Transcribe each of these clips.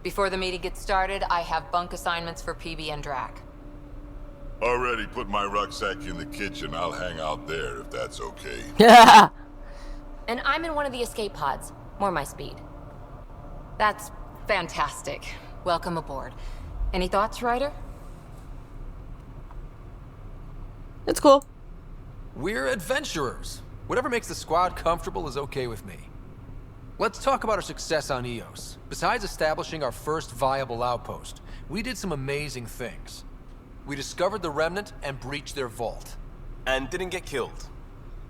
Before the meeting gets started, I have bunk assignments for PB and Drac. Already put my rucksack in the kitchen. I'll hang out there if that's okay. Yeah. And I'm in one of the escape pods. More my speed. That's fantastic. Welcome aboard. Any thoughts, Ryder? It's cool. We're adventurers. Whatever makes the squad comfortable is okay with me. Let's talk about our success on Eos. Besides establishing our first viable outpost, we did some amazing things. We discovered the Remnant and breached their vault. And didn't get killed.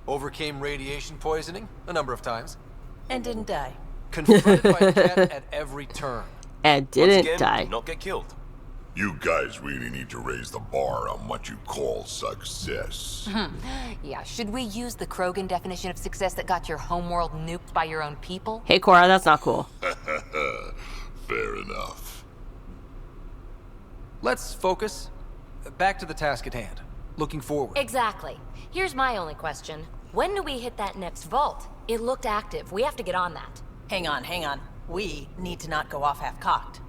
Overcame radiation poisoning a number of times. And didn't die. Confronted by Jet at every turn. And Once didn't again, die. did not get killed. You guys really need to raise the bar on what you call success. Yeah, should we use the Krogan definition of success that got your homeworld nuked by your own people? Hey, Cora, that's not cool. Fair enough. Let's focus. Back to the task at hand. Looking forward. Exactly. Here's my only question. When do we hit that next vault? It looked active. We have to get on that. Hang on. We need to not go off half-cocked.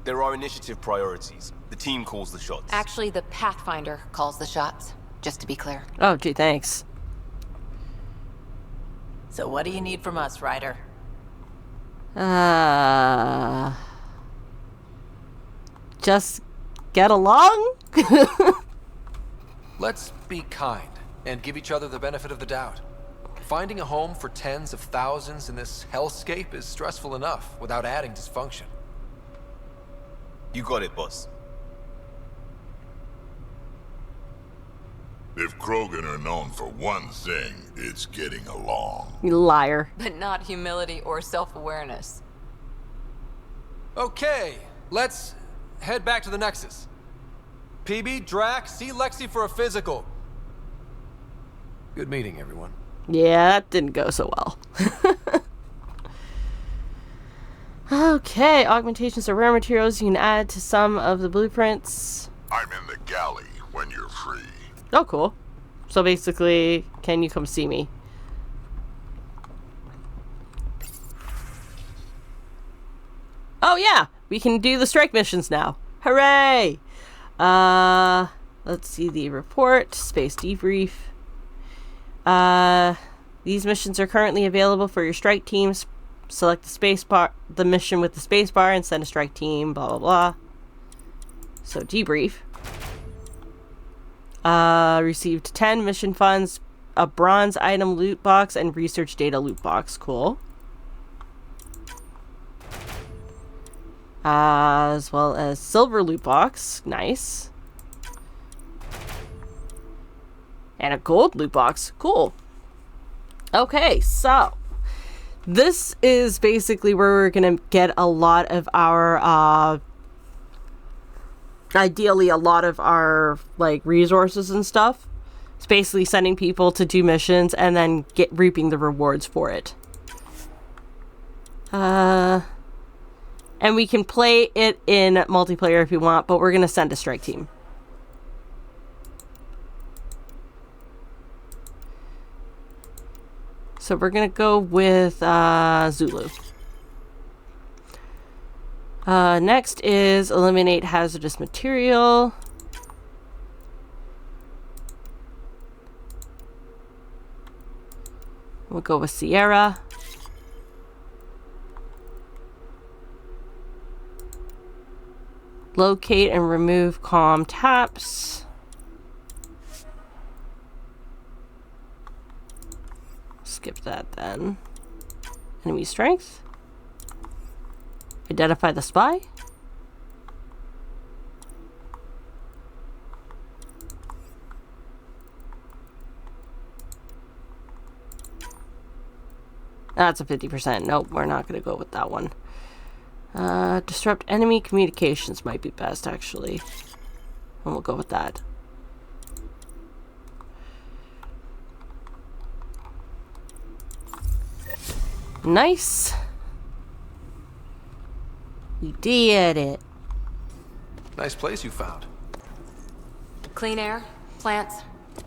There are initiative priorities. The team calls the shots. Actually, the Pathfinder calls the shots, just to be clear. Oh, gee, thanks. So what do you need from us, Ryder? Just get along? Let's be kind and give each other the benefit of the doubt. Finding a home for tens of thousands in this hellscape is stressful enough without adding dysfunction. You got it, boss. If Krogan are known for one thing, it's getting along. You liar. But not humility or self-awareness. Okay, let's head back to the Nexus. PB, Drac, see Lexi for a physical. Good meeting, everyone. Yeah, that didn't go so well. Okay, augmentations are rare materials you can add to some of the blueprints. I'm in the galley when you're free. Oh, cool. So basically, can you come see me? Oh yeah, we can do the strike missions now. Hooray! Let's see the report. Space debrief. These missions are currently available for your strike teams. Select the mission with the space bar and send a strike team, blah, blah, blah. So, debrief. Received 10 mission funds, a bronze item loot box, and research data loot box. Cool. As well as silver loot box. Nice. And a gold loot box. Cool. Okay, so this is basically where we're gonna get a lot of our ideally a lot of our like resources and stuff. It's basically sending people to do missions and then reaping the rewards for it. And we can play it in multiplayer if you want, but we're gonna send a strike team. So we're going to go with Zulu. Next is eliminate hazardous material. We'll go with Sierra. Locate and remove comm taps. Skip that then. Enemy strength. Identify the spy. That's a 50%. Nope, we're not going to go with that one. Disrupt enemy communications might be best, actually. And we'll go with that. Nice. We did it. Nice place you found. Clean air, plants,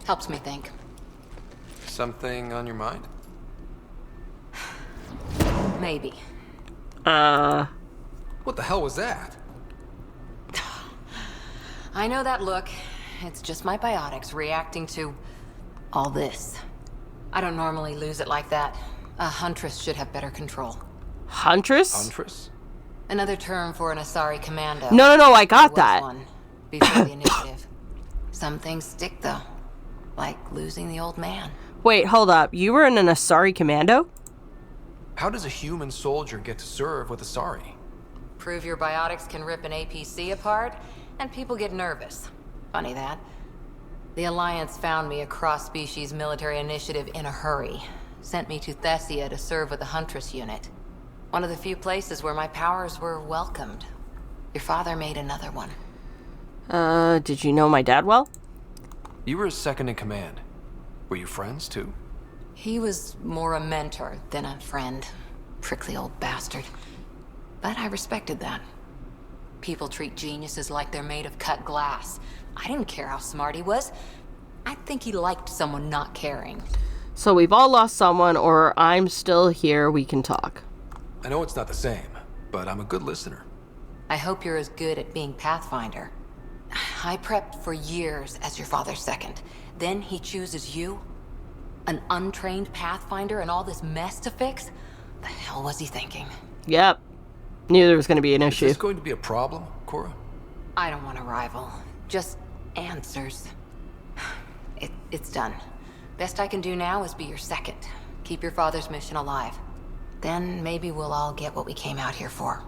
helps me think. Something on your mind? Maybe. What the hell was that? I know that look. It's just my biotics reacting to all this. I don't normally lose it like that. A huntress should have better control. Huntress? Huntress? Another term for an Asari commando. No, I got There was that. one before the initiative. Some things stick though, like losing the old man. Wait, hold up. You were in an Asari commando? How does a human soldier get to serve with Asari? Prove your biotics can rip an APC apart, and people get nervous. Funny that. The Alliance found me a cross-species military initiative in a hurry. Sent me to Thessia to serve with the Huntress unit. One of the few places where my powers were welcomed. Your father made another one. Did you know my dad well? You were his second in command. Were you friends, too? He was more a mentor than a friend. Prickly old bastard. But I respected that. People treat geniuses like they're made of cut glass. I didn't care how smart he was. I think he liked someone not caring. So we've all lost someone, or I'm still here, we can talk. I know it's not the same, but I'm a good listener. I hope you're as good at being Pathfinder. I prepped for years as your father's second. Then he chooses you? An untrained Pathfinder and all this mess to fix? The hell was he thinking? Yep. Knew there was going to be an Is issue. this going to be a problem, Cora? I don't want a rival. Just answers. It's done. Best I can do now is be your second. Keep your father's mission alive. Then maybe we'll all get what we came out here for.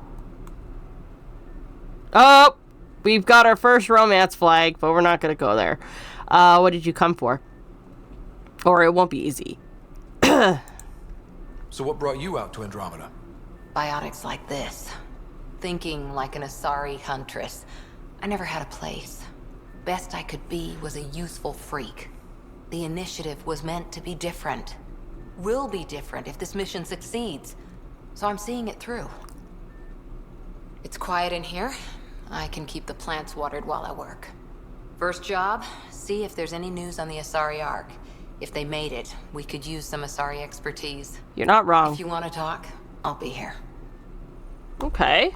Oh! We've got our first romance flag, but we're not going to go there. What did you come for? Or it won't be easy. So what brought you out to Andromeda? Biotics like this. Thinking like an Asari huntress. I never had a place. Best I could be was a useful freak. The initiative was meant to be different. Will be different if this mission succeeds. So I'm seeing it through. It's quiet in here. I can keep the plants watered while I work. First job, see if there's any news on the Asari Ark. If they made it, we could use some Asari expertise. You're not wrong. If you want to talk, I'll be here. Okay.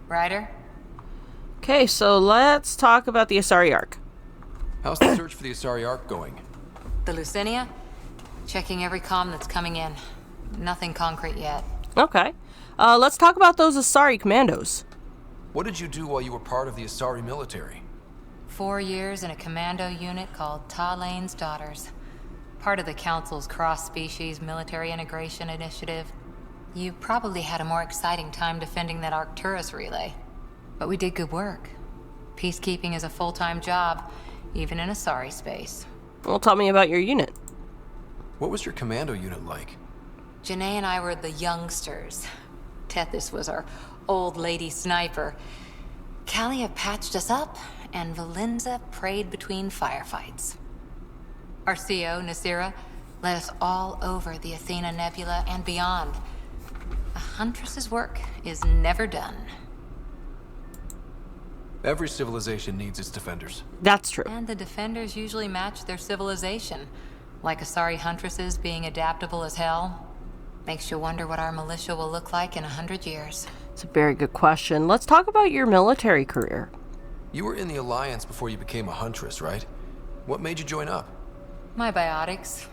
Ryder? Okay, so let's talk about the Asari Ark. How's the search for the Asari Ark going? The Lucinia? Checking every comm that's coming in. Nothing concrete yet. Okay. Let's talk about those Asari commandos. What did you do while you were part of the Asari military? 4 years in a commando unit called Talane's Daughters. Part of the Council's cross-species military integration initiative. You probably had a more exciting time defending that Arcturus relay. But we did good work. Peacekeeping is a full-time job, even in Asari space. Well, tell me about your unit. What was your commando unit like? Janae and I were the youngsters. Tethys was our old lady sniper. Callia patched us up, and Valenza prayed between firefights. Our CO, Nasira, led us all over the Athena Nebula and beyond. A huntress's work is never done. Every civilization needs its defenders. That's true. And the defenders usually match their civilization. Like Asari huntresses being adaptable as hell. Makes you wonder what our militia will look like in 100 years. It's a very good question. Let's talk about your military career. You were in the Alliance before you became a huntress, right? What made you join up? My biotics.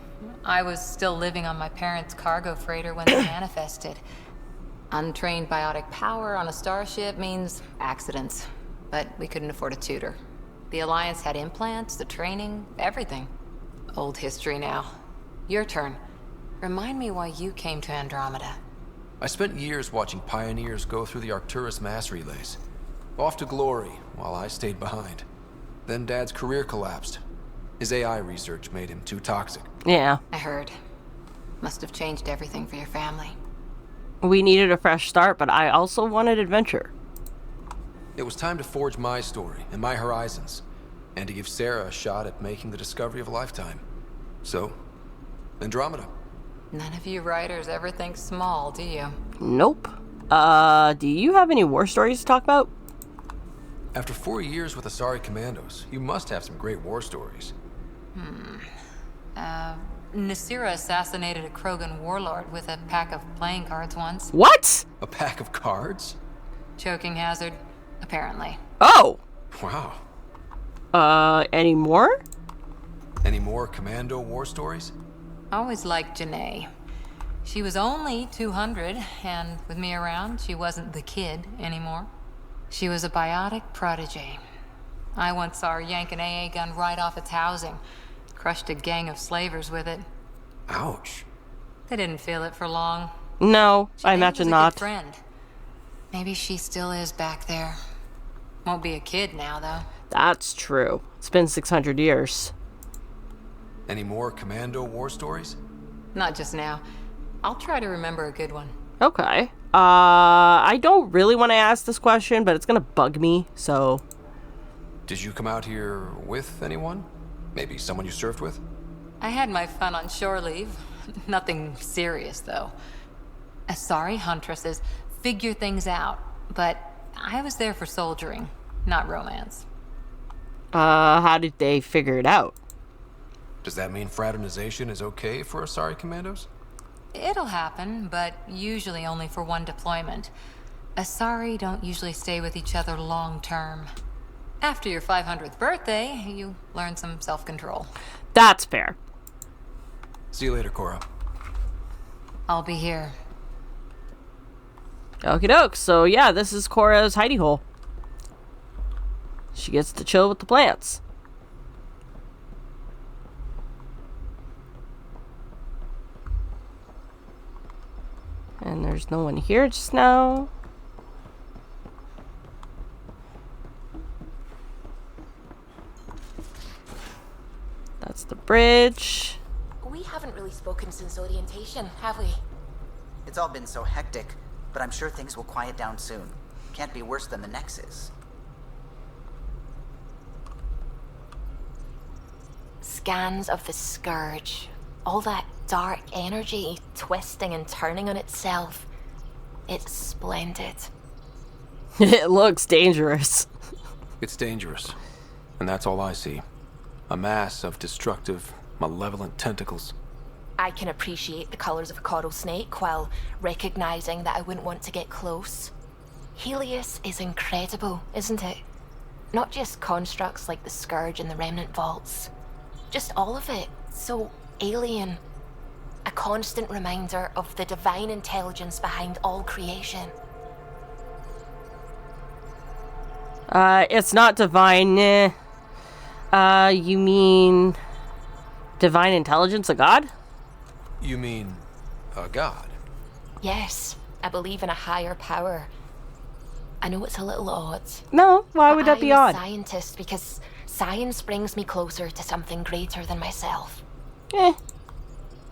I was still living on my parents' cargo freighter when they manifested. Untrained biotic power on a starship means accidents. But we couldn't afford a tutor. The Alliance had implants, the training, everything. Old history now. Your turn. Remind me why you came to Andromeda. I spent years watching pioneers go through the Arcturus mass relays. Off to glory, while I stayed behind. Then Dad's career collapsed. His AI research made him too toxic. Yeah. I heard. Must have changed everything for your family. We needed a fresh start, but I also wanted adventure. It was time to forge my story and my horizons, and to give Sarah a shot at making the discovery of a lifetime. So, Andromeda. None of you writers ever think small, do you? Nope. Do you have any war stories to talk about? After 4 years with Asari Commandos, you must have some great war stories. Nasira assassinated a Krogan warlord with a pack of playing cards once. What? A pack of cards? Choking hazard, apparently. Oh. Wow. Any more? Any more Commando war stories? Always liked Janae. She was only 200, and with me around, she wasn't the kid anymore. She was a biotic protege. I once saw her yank an AA gun right off its housing. Crushed a gang of slavers with it. Ouch. They didn't feel it for long. No, She I knew he imagine was a not. good friend. Maybe she still is back there. Won't be a kid now, though. That's true. It's been 600 years. Any more Commando war stories? Not just now. I'll try to remember a good one. Okay. I don't really want to ask this question, but it's gonna bug me, so... Did you come out here with anyone? Maybe someone you served with? I had my fun on shore leave. Nothing serious, though. Asari huntresses figure things out, but I was there for soldiering, not romance. How did they figure it out? Does that mean fraternization is okay for Asari commandos? It'll happen, but usually only for one deployment. Asari don't usually stay with each other long term. After your 500th birthday, you learn some self-control. That's fair. See you later, Cora. I'll be here. Okie doke. So yeah, this is Cora's hidey hole. She gets to chill with the plants. And there's no one here just now. That's the bridge. We haven't really spoken since orientation, have we? It's all been so hectic, but I'm sure things will quiet down soon. Can't be worse than the Nexus. Scans of the Scourge. All that dark energy twisting and turning on itself. It's splendid. It looks dangerous. It's dangerous. And that's all I see. A mass of destructive, malevolent tentacles. I can appreciate the colors of a coral snake while recognizing that I wouldn't want to get close. Helius is incredible, isn't it? Not just constructs like the Scourge and the Remnant Vaults. Just all of it. So alien. A constant reminder of the divine intelligence behind all creation. It's not divine. You mean divine intelligence, a god? You mean a god? Yes, I believe in a higher power. I know it's a little odd. No, why would that be odd? I'm a scientist because science brings me closer to something greater than myself.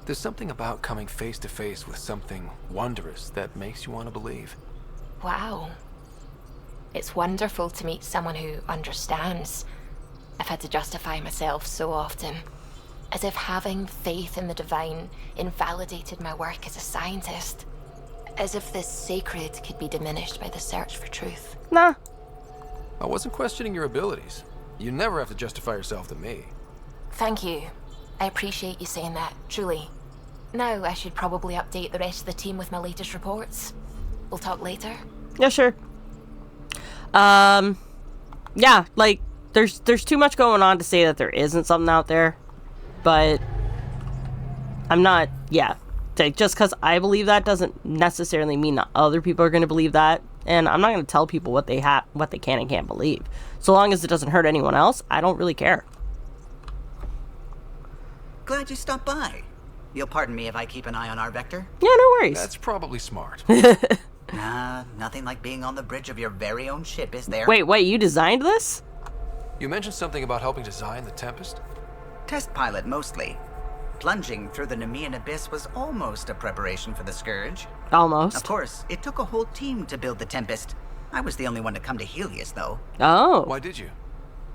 There's something about coming face to face with something wondrous that makes you want to believe. Wow. It's wonderful to meet someone who understands. I've had to justify myself so often. As if having faith in the divine invalidated my work as a scientist. As if the sacred could be diminished by the search for truth. Nah. I wasn't questioning your abilities. You never have to justify yourself to me. Thank you. I appreciate you saying that, truly. Now I should probably update the rest of the team with my latest reports. We'll talk later. Yeah, sure. Yeah, like, there's too much going on to say that there isn't something out there. But I'm not, yeah. Just because I believe that doesn't necessarily mean that other people are going to believe that. And I'm not going to tell people what they can and can't believe. So long as it doesn't hurt anyone else, I don't really care. Glad you stopped by. You'll pardon me if I keep an eye on our vector? Yeah, no worries. That's probably smart. Nah, nothing like being on the bridge of your very own ship, is there? Wait, you designed this? You mentioned something about helping design the Tempest? Test pilot, mostly. Plunging through the Nemean abyss was almost a preparation for the Scourge. Almost. Of course, it took a whole team to build the Tempest. I was the only one to come to Helius, though. Oh. Why did you?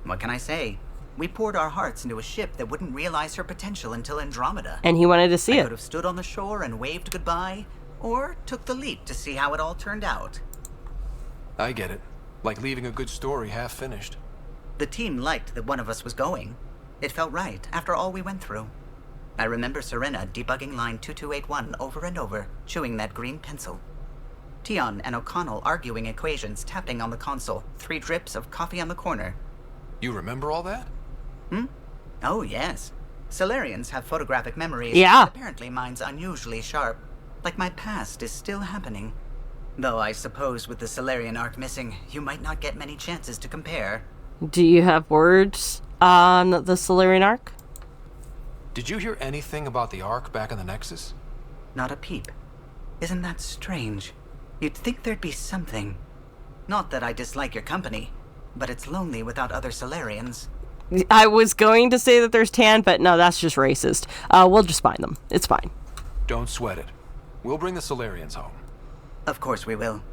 What can I say? We poured our hearts into a ship that wouldn't realize her potential until Andromeda. And he wanted to see I it. could have stood on the shore and waved goodbye, or took the leap to see how it all turned out. I get it. Like leaving a good story half finished. The team liked that one of us was going. It felt right, after all we went through. I remember Serena debugging line 2281 over and over, chewing that green pencil. Tion and O'Connell arguing equations, tapping on the console, 3 drips of coffee on the corner. You remember all that? Oh, yes. Solarians have photographic memories. Yeah. Apparently mine's unusually sharp. Like my past is still happening. Though I suppose with the Solarian arc missing, you might not get many chances to compare. Do you have words on the Solarian arc? Did you hear anything about the Ark back in the Nexus? Not a peep. Isn't that strange? You'd think there'd be something. Not that I dislike your company, but it's lonely without other Solarians. I was going to say that there's Tan, but no, that's just racist. We'll just find them. It's fine. Don't sweat it. We'll bring the Solarians home. Of course we will.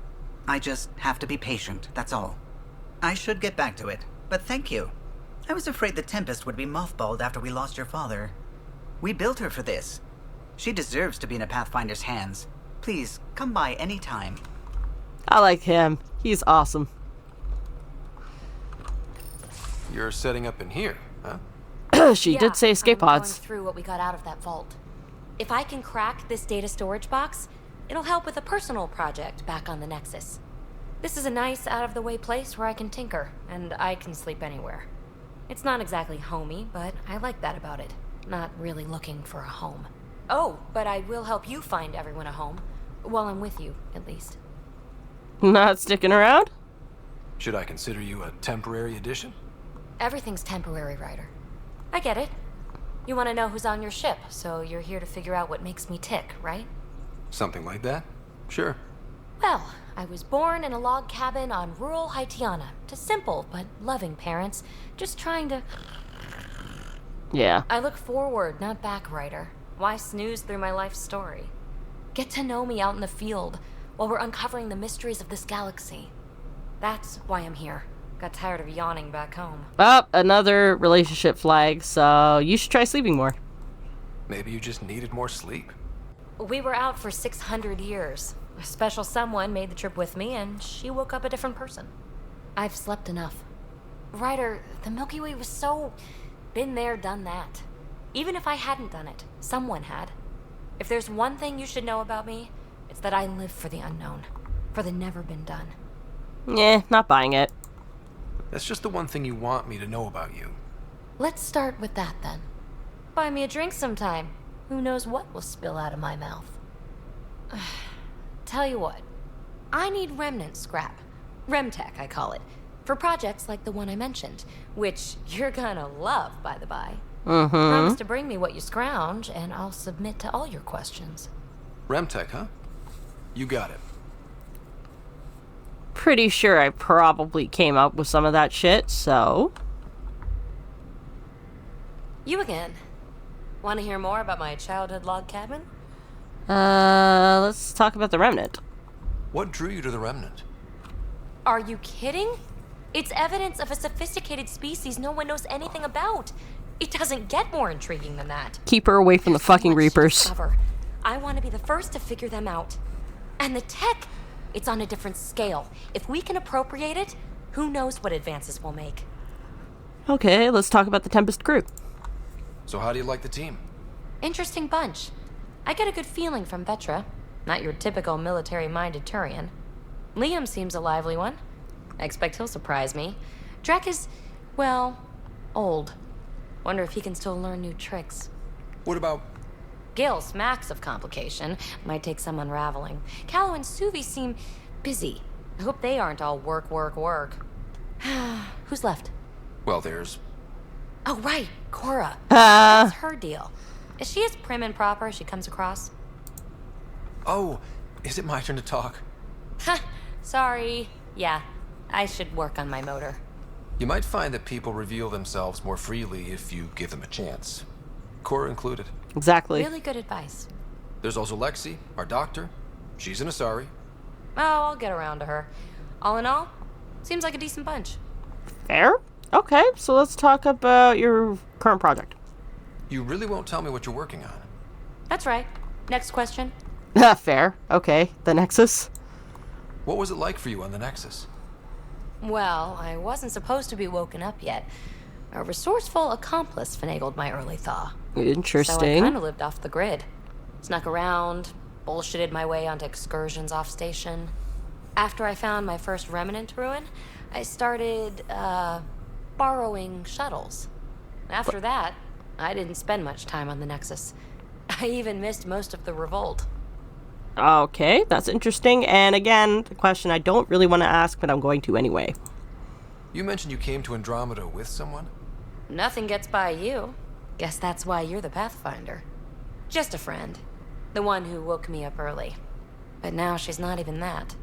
I just have to be patient, that's all. I should get back to it, but thank you. I was afraid the Tempest would be mothballed after we lost your father. We built her for this. She deserves to be in a Pathfinder's hands. Please, come by any time. I like him. He's awesome. You're setting up in here, huh? She did say escape pods. I'm going through what we got out of that vault. If I can crack this data storage box, it'll help with a personal project back on the Nexus. This is a nice, out-of-the-way place where I can tinker, and I can sleep anywhere. It's not exactly homey, but I like that about it. Not really looking for a home. Oh, but I will help you find everyone a home. While I'm with you, at least. Not sticking around? Should I consider you a temporary addition? Everything's temporary, Ryder. I get it. You want to know who's on your ship, so you're here to figure out what makes me tick, right? Something like that? Sure. Well, I was born in a log cabin on rural Haitiana to simple but loving parents, just trying to... Yeah. I look forward, not back, Ryder. Why snooze through my life story? Get to know me out in the field while we're uncovering the mysteries of this galaxy. That's why I'm here. Got tired of yawning back home. Oh, another relationship flag, so you should try sleeping more. Maybe you just needed more sleep. We were out for 600 years. A special someone made the trip with me, and she woke up a different person. I've slept enough. Ryder, the Milky Way was so... been there, done that. Even if I hadn't done it, someone had. If there's one thing you should know about me, it's that I live for the unknown. For the never been done. Not buying it. That's just the one thing you want me to know about you. Let's start with that, then. Buy me a drink sometime. Who knows what will spill out of my mouth. Tell you what. I need remnant scrap. Remtech, I call it. For projects like the one I mentioned. Which you're gonna love, by the by. Promise to bring me what you scrounge, and I'll submit to all your questions. Remtech, huh? You got it. Pretty sure I probably came up with some of that shit, so... You again. Want to hear more about my childhood log cabin? Let's talk about the Remnant. What drew you to the Remnant? Are you kidding? It's evidence of a sophisticated species no one knows anything about. It doesn't get more intriguing than that. Keep her away from the fucking Much to Reapers. discover. I want to be the first to figure them out. And the tech, it's on a different scale. If we can appropriate it, who knows what advances we'll make. Okay, let's talk about the Tempest crew. So how do you like the team? Interesting bunch. I get a good feeling from Vetra. Not your typical military-minded Turian. Liam seems a lively one. I expect he'll surprise me. Drek is, well, old. Wonder if he can still learn new tricks. What about... Gil smacks of complication. Might take some unraveling. Callow and Suvi seem busy. I hope they aren't all work, work, work. Who's left? Well, there's... Oh, right, Cora. What's her deal? Is she as prim and proper as she comes across? Oh, is it my turn to talk? Ha, sorry. Yeah, I should work on my motor. You might find that people reveal themselves more freely if you give them a chance. Cora included. Exactly. Really good advice. There's also Lexi, our doctor. She's an Asari. Oh, I'll get around to her. All in all, seems like a decent bunch. Fair? Okay, so let's talk about your current project. You really won't tell me what you're working on. That's right. Next question. Fair. Okay, the Nexus. What was it like for you on the Nexus? Well, I wasn't supposed to be woken up yet. A resourceful accomplice finagled my early thaw. Interesting. So I kind of lived off the grid. Snuck around, bullshitted my way onto excursions off station. After I found my first remnant ruin, I started, borrowing shuttles. After that, I didn't spend much time on the Nexus. I even missed most of the revolt. Okay, that's interesting. And again, the question I don't really want to ask, but I'm going to anyway. You mentioned you came to Andromeda with someone? Nothing gets by you. Guess that's why you're the Pathfinder. Just a friend. The one who woke me up early. But now she's not even that.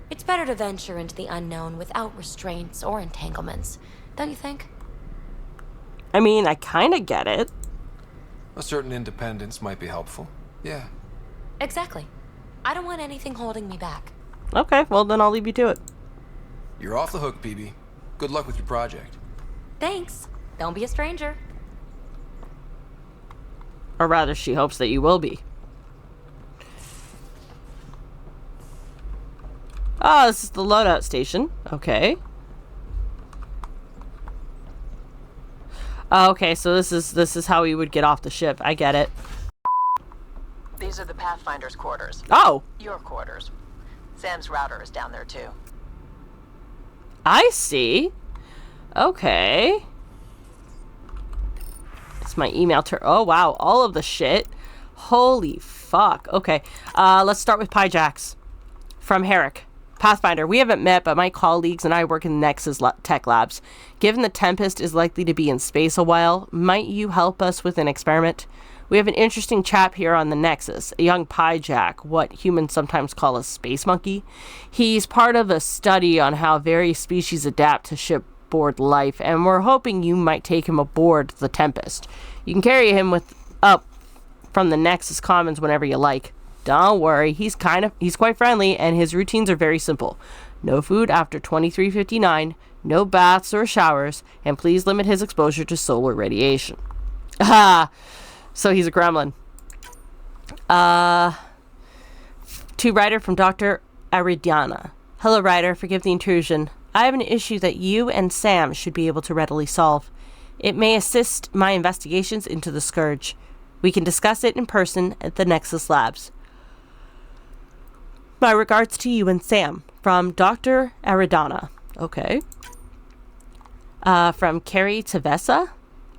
It's better to venture into the unknown without restraints or entanglements, don't you think? I mean, I kind of get it. A certain independence might be helpful. Yeah. Exactly. I don't want anything holding me back. Okay, well then I'll leave you to it. You're off the hook, PB. Good luck with your project. Thanks. Don't be a stranger. Or rather, she hopes that you will be. Oh, this is the loadout station. Okay. Okay, so this is how we would get off the ship. I get it. These are the Pathfinder's quarters. Oh! Your quarters. Sam's router is down there too. I see. Okay. It's my email oh wow, all of the shit. Holy fuck. Okay. Let's start with Pyjax. From Herrick. Pathfinder, we haven't met, but my colleagues and I work in the Nexus tech labs. Given the Tempest is likely to be in space a while, might you help us with an experiment? We have an interesting chap here on the Nexus, a young Pyjack, what humans sometimes call a space monkey. He's part of a study on how various species adapt to shipboard life, and we're hoping you might take him aboard the Tempest. You can carry him up from the Nexus Commons whenever you like. Don't worry, he's quite friendly, and his routines are very simple. No food after 23:59, no baths or showers, and please limit his exposure to solar radiation. Ah, so he's a gremlin. To Ryder from Dr. Aridiana. Hello, Ryder. Forgive the intrusion. I have an issue that you and Sam should be able to readily solve. It may assist my investigations into the Scourge. We can discuss it in person at the Nexus Labs. My regards to you and Sam. From Dr. Aridana. Okay. From Carrie Tavessa.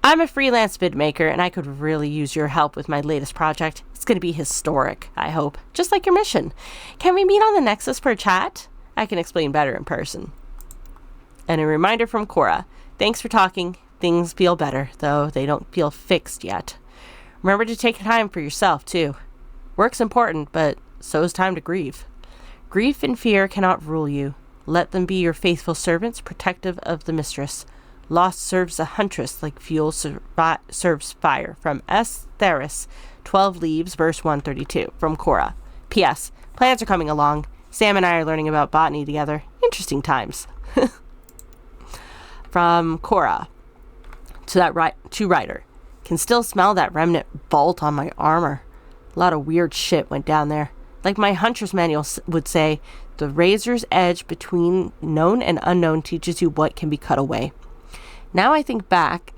I'm a freelance bid maker, and I could really use your help with my latest project. It's going to be historic, I hope. Just like your mission. Can we meet on the Nexus for a chat? I can explain better in person. And a reminder from Cora. Thanks for talking. Things feel better, though they don't feel fixed yet. Remember to take time for yourself, too. Work's important, but so is time to grieve. Grief and fear cannot rule you. Let them be your faithful servants, protective of the mistress. Lost serves a huntress like fuel serves fire. From S. Theris, 12 Leaves, verse 132. From Cora. P.S. Plans are coming along. Sam and I are learning about botany together. Interesting times. From Cora. To Ryder. Can still smell that remnant bolt on my armor. A lot of weird shit went down there. Like my Huntress manual would say, the razor's edge between known and unknown teaches you what can be cut away. Now I think back,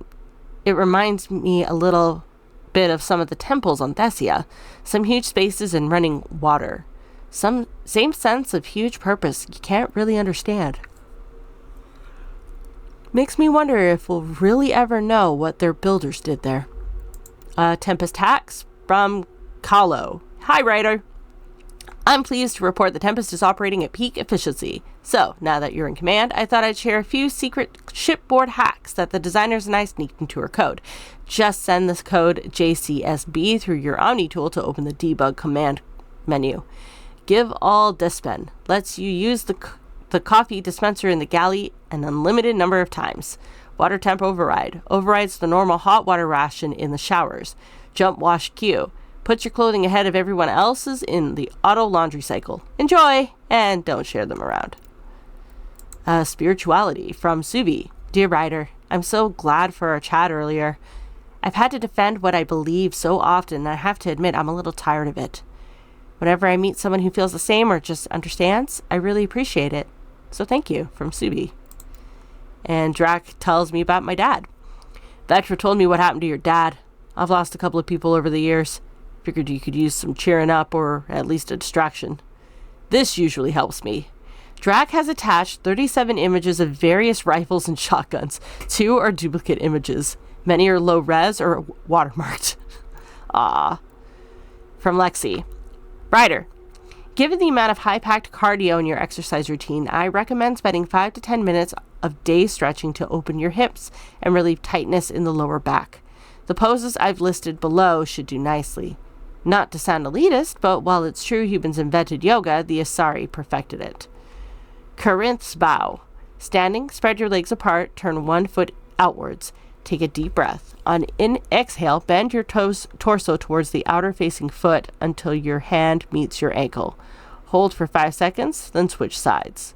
it reminds me a little bit of some of the temples on Thessia. Some huge spaces and running water. Some same sense of huge purpose you can't really understand. Makes me wonder if we'll really ever know what their builders did there. Tempest hacks from Kahlo. Hi, Ryder. I'm pleased to report the Tempest is operating at peak efficiency. So, now that you're in command, I thought I'd share a few secret shipboard hacks that the designers and I sneaked into her code. Just send this code JCSB through your Omni tool to open the debug command menu. Give all dispen. Lets you use the coffee dispenser in the galley an unlimited number of times. Water temp override. Overrides the normal hot water ration in the showers. Jump wash queue. Put your clothing ahead of everyone else's in the auto laundry cycle. Enjoy! And don't share them around. Spirituality from Subi. Dear Ryder, I'm so glad for our chat earlier. I've had to defend what I believe so often, and I have to admit I'm a little tired of it. Whenever I meet someone who feels the same or just understands, I really appreciate it. So thank you, from Subi. And Drac tells me about my dad. Vector told me what happened to your dad. I've lost a couple of people over the years. Figured you could use some cheering up or at least a distraction. This usually helps me. Drac has attached 37 images of various rifles and shotguns. 2 are duplicate images. Many are low res or watermarked. Ah. From Lexi. Ryder, given the amount of high-packed cardio in your exercise routine, I recommend spending 5 to 10 minutes of day stretching to open your hips and relieve tightness in the lower back. The poses I've listed below should do nicely. Not to sound elitist, but while it's true humans invented yoga, the Asari perfected it. Corinth's bow. Standing, spread your legs apart, turn one foot outwards. Take a deep breath. On exhale, bend your torso towards the outer-facing foot until your hand meets your ankle. Hold for 5 seconds, then switch sides.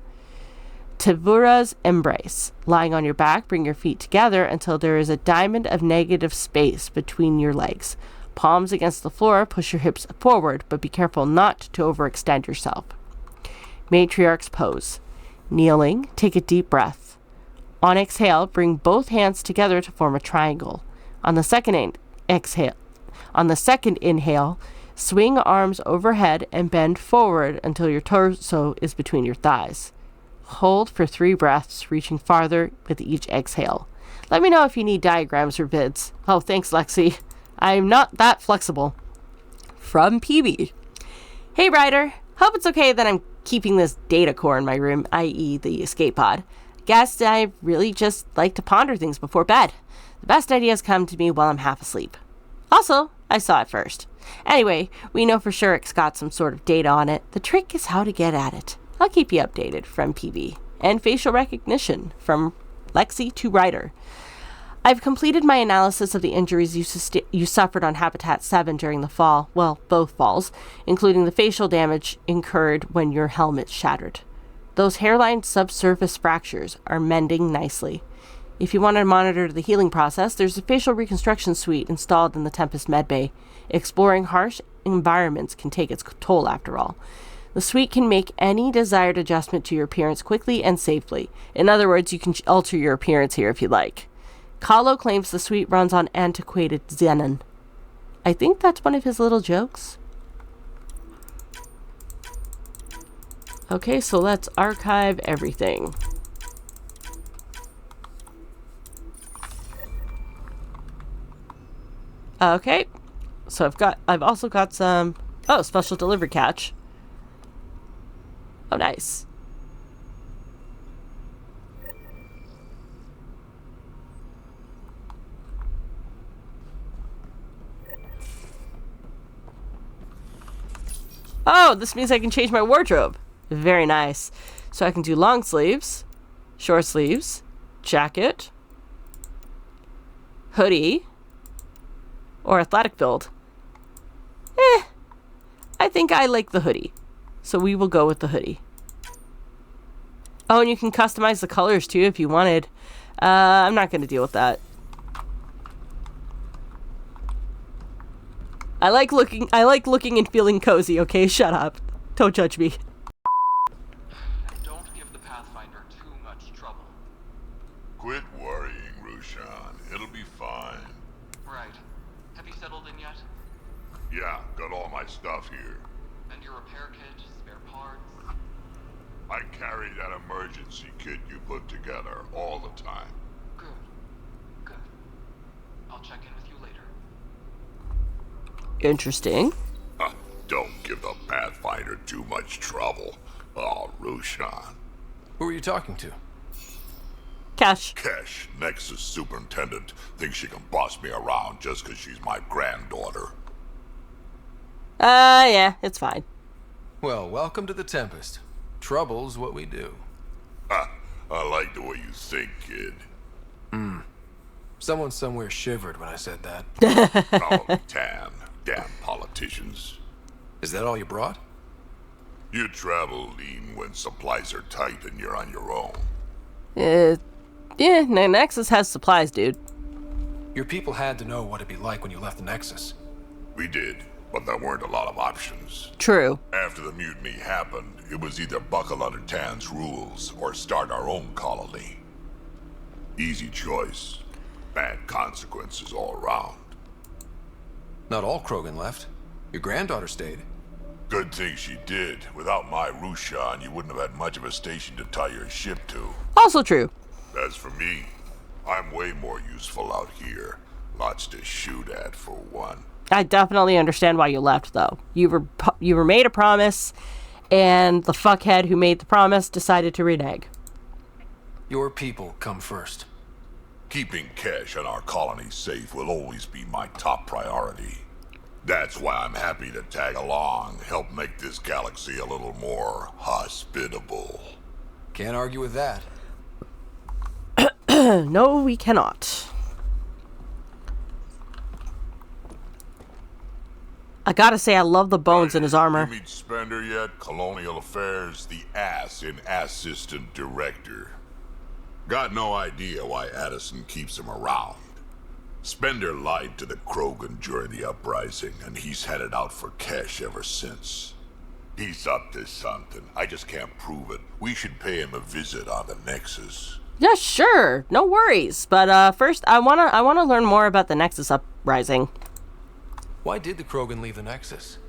Tavura's embrace. Lying on your back, bring your feet together until there is a diamond of negative space between your legs. Palms against the floor, push your hips forward, but be careful not to overextend yourself. Matriarch's pose. Kneeling, take a deep breath. On exhale, bring both hands together to form a triangle. On the second inhale, swing arms overhead and bend forward until your torso is between your thighs. Hold for 3 breaths, reaching farther with each exhale. Let me know if you need diagrams or vids. Oh, thanks, Lexi. I'm not that flexible. From PB. Hey, Ryder. Hope it's okay that I'm keeping this data core in my room, i.e. the escape pod. Guess I really just like to ponder things before bed. The best ideas come to me while I'm half asleep. Also, I saw it first. Anyway, we know for sure it's got some sort of data on it. The trick is how to get at it. I'll keep you updated. From PB. And facial recognition from Lexi to Ryder. I've completed my analysis of the injuries you suffered on Habitat 7 during the fall. Well, both falls, including the facial damage incurred when your helmet shattered. Those hairline subsurface fractures are mending nicely. If you want to monitor the healing process, there's a facial reconstruction suite installed in the Tempest medbay. Exploring harsh environments can take its toll after all. The suite can make any desired adjustment to your appearance quickly and safely. In other words, you can alter your appearance here if you like. Kahlo claims the suite runs on antiquated Xenon. I think that's one of his little jokes. Okay, so let's archive everything. Okay, so I've also got some, special delivery catch. Oh, nice. Oh, this means I can change my wardrobe. Very nice. So I can do long sleeves, short sleeves, jacket, hoodie, or athletic build. I think I like the hoodie. So we will go with the hoodie. Oh, and you can customize the colors too if you wanted. I'm not going to deal with that. I like looking and feeling cozy, okay? Shut up. Don't judge me. Don't give the Pathfinder too much trouble. Quit worrying, Rushan. It'll be fine. Right. Have you settled in yet? Yeah, got all my stuff here. And your repair kit, spare parts? I carry that emergency kit you put together all the time. Good. Good. I'll check in with you later. Interesting. Don't give the Pathfinder too much trouble. Oh, Rushan. Who are you talking to? Cash. Kesh, Nexus superintendent, thinks she can boss me around just because she's my granddaughter. Yeah, it's fine. Well, welcome to the Tempest. Trouble's what we do. I like the way you think, kid. Someone somewhere shivered when I said that. Oh, Tan. Damn politicians. Is that all you brought? You travel lean when supplies are tight and you're on your own. Yeah, Nexus has supplies, dude. Your people had to know what it'd be like when you left the Nexus. We did, but there weren't a lot of options. True. After the mutiny happened, it was either buckle under Tan's rules or start our own colony. Easy choice. bad consequences all around. Not all Krogan left. Your granddaughter stayed. Good thing she did. Without my Rushan, you wouldn't have had much of a station to tie your ship to. Also true. As for me, I'm way more useful out here. Lots to shoot at, for one. I definitely understand why you left, though. You were made a promise, and the fuckhead who made the promise decided to renege. Your people come first. Keeping Kesh and our colony safe will always be my top priority. That's why I'm happy to tag along, help make this galaxy a little more hospitable. Can't argue with that. No, we cannot. I gotta say, I love the bones in his armor. You meet Spender yet? Colonial Affairs, the ass in assistant director. Got no idea why Addison keeps him around. Spender lied to the Krogan during the uprising, and he's headed out for Kesh ever since. He's up to something. I just can't prove it. We should pay him a visit on the Nexus. Yeah, sure. No worries. But first, I wanna learn more about the Nexus uprising. Why did the Krogan leave the Nexus?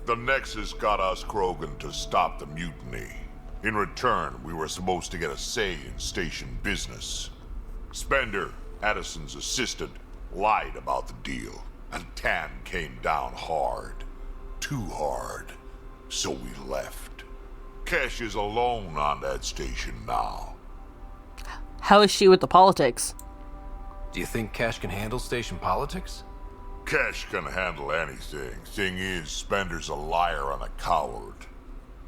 The Nexus got us Krogan to stop the mutiny. In return, we were supposed to get a say in station business. Spender, Addison's assistant, lied about the deal, and Tan came down hard. Too hard. So we left. Kesh is alone on that station now. How is she with the politics? Do you think Cash can handle station politics? Kesh can handle anything. Thing is, Spender's a liar and a coward.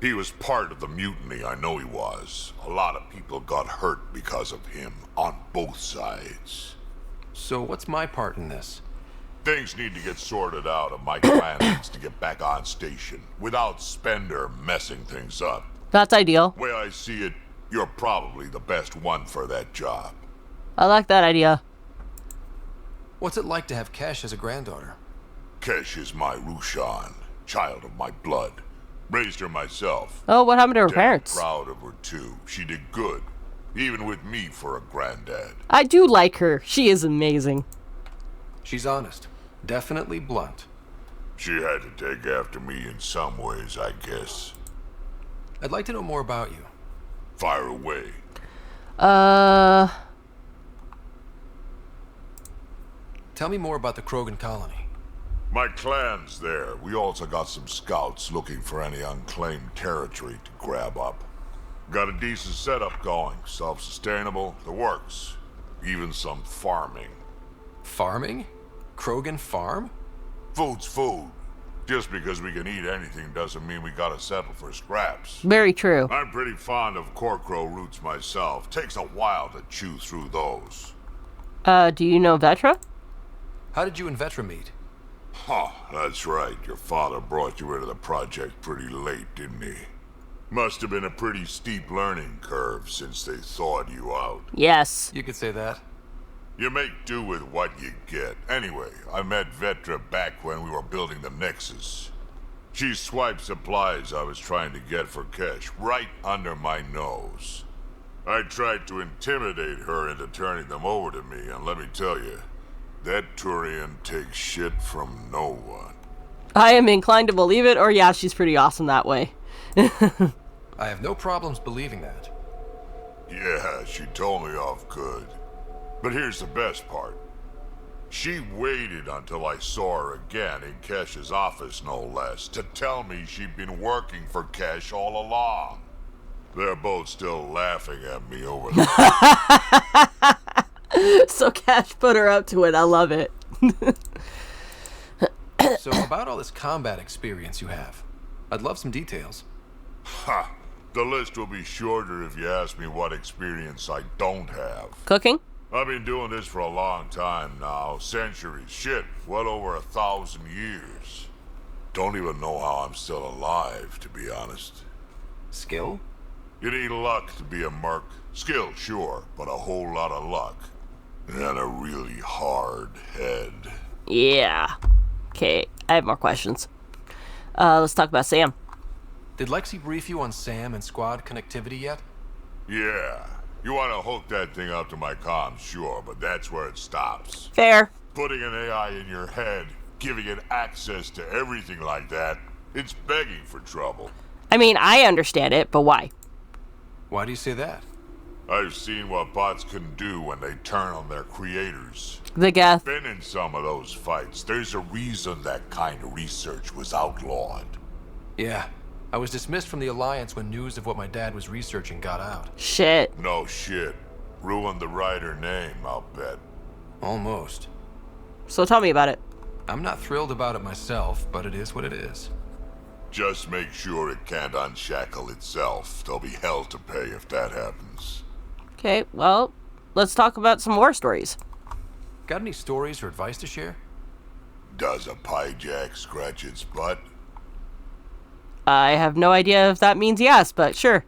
He was part of the mutiny, I know he was. A lot of people got hurt because of him, on both sides. So what's my part in this? Things need to get sorted out, and my clan needs to get back on station, without Spender messing things up. That's ideal. Way I see it, you're probably the best one for that job. I like that idea. What's it like to have Cash as a granddaughter? Kesh is my Rushan, child of my blood. Raised her myself. Oh, what happened to her Damn parents? Proud of her too. She did good, even with me for a granddad. I do like her. She is amazing. She's honest. Definitely blunt. She had to take after me in some ways, I guess. I'd like to know more about you. Fire away. Tell me more about the Krogan colony. My clan's there. We also got some scouts looking for any unclaimed territory to grab up. Got a decent setup going. Self-sustainable. The works. Even some farming. Farming? Krogan farm? Food's food. Just because we can eat anything doesn't mean we gotta settle for scraps. Very true. I'm pretty fond of Corcrow roots myself. Takes a while to chew through those. Do you know Vetra? How did you and Vetra meet? Huh, that's right. Your father brought you into the project pretty late, didn't he? Must have been a pretty steep learning curve since they thawed you out. Yes. You could say that. You make do with what you get. Anyway, I met Vetra back when we were building the Nexus. She swiped supplies I was trying to get for Kesh right under my nose. I tried to intimidate her into turning them over to me, and let me tell you, that Turian takes shit from no one. I am inclined to believe it, or yeah, she's pretty awesome that way. I have no problems believing that. Yeah, she told me off good. But here's the best part. She waited until I saw her again in Kesh's office, no less, to tell me she'd been working for Kesh all along. They're both still laughing at me over there. So Cash put her up to it. I love it. So about all this combat experience you have, I'd love some details. Ha! The list will be shorter if you ask me what experience I don't have. Cooking? I've been doing this for a long time now. Centuries. Shit, well over 1,000 years. Don't even know how I'm still alive, to be honest. Skill? You need luck to be a merc. Skill, sure, but a whole lot of luck. And a really hard head. Yeah. Okay, I have more questions. Let's talk about Sam. Did Lexi brief you on SAM and squad connectivity yet? Yeah. You want to hook that thing up to my comms, sure, but that's where it stops. Fair. Putting an AI in your head, giving it access to everything like that, it's begging for trouble. I mean, I understand it, but why? Why do you say that? I've seen what bots can do when they turn on their creators. The Geth. Been in some of those fights. There's a reason that kind of research was outlawed. Yeah. I was dismissed from the Alliance when news of what my dad was researching got out. Shit. No shit. Ruined the writer name, I'll bet. Almost. So tell me about it. I'm not thrilled about it myself, but it is what it is. Just make sure it can't unshackle itself. There'll be hell to pay if that happens. Okay, well, let's talk about some war stories. Got any stories or advice to share? Does a pyjack scratch its butt? I have no idea if that means yes, but sure.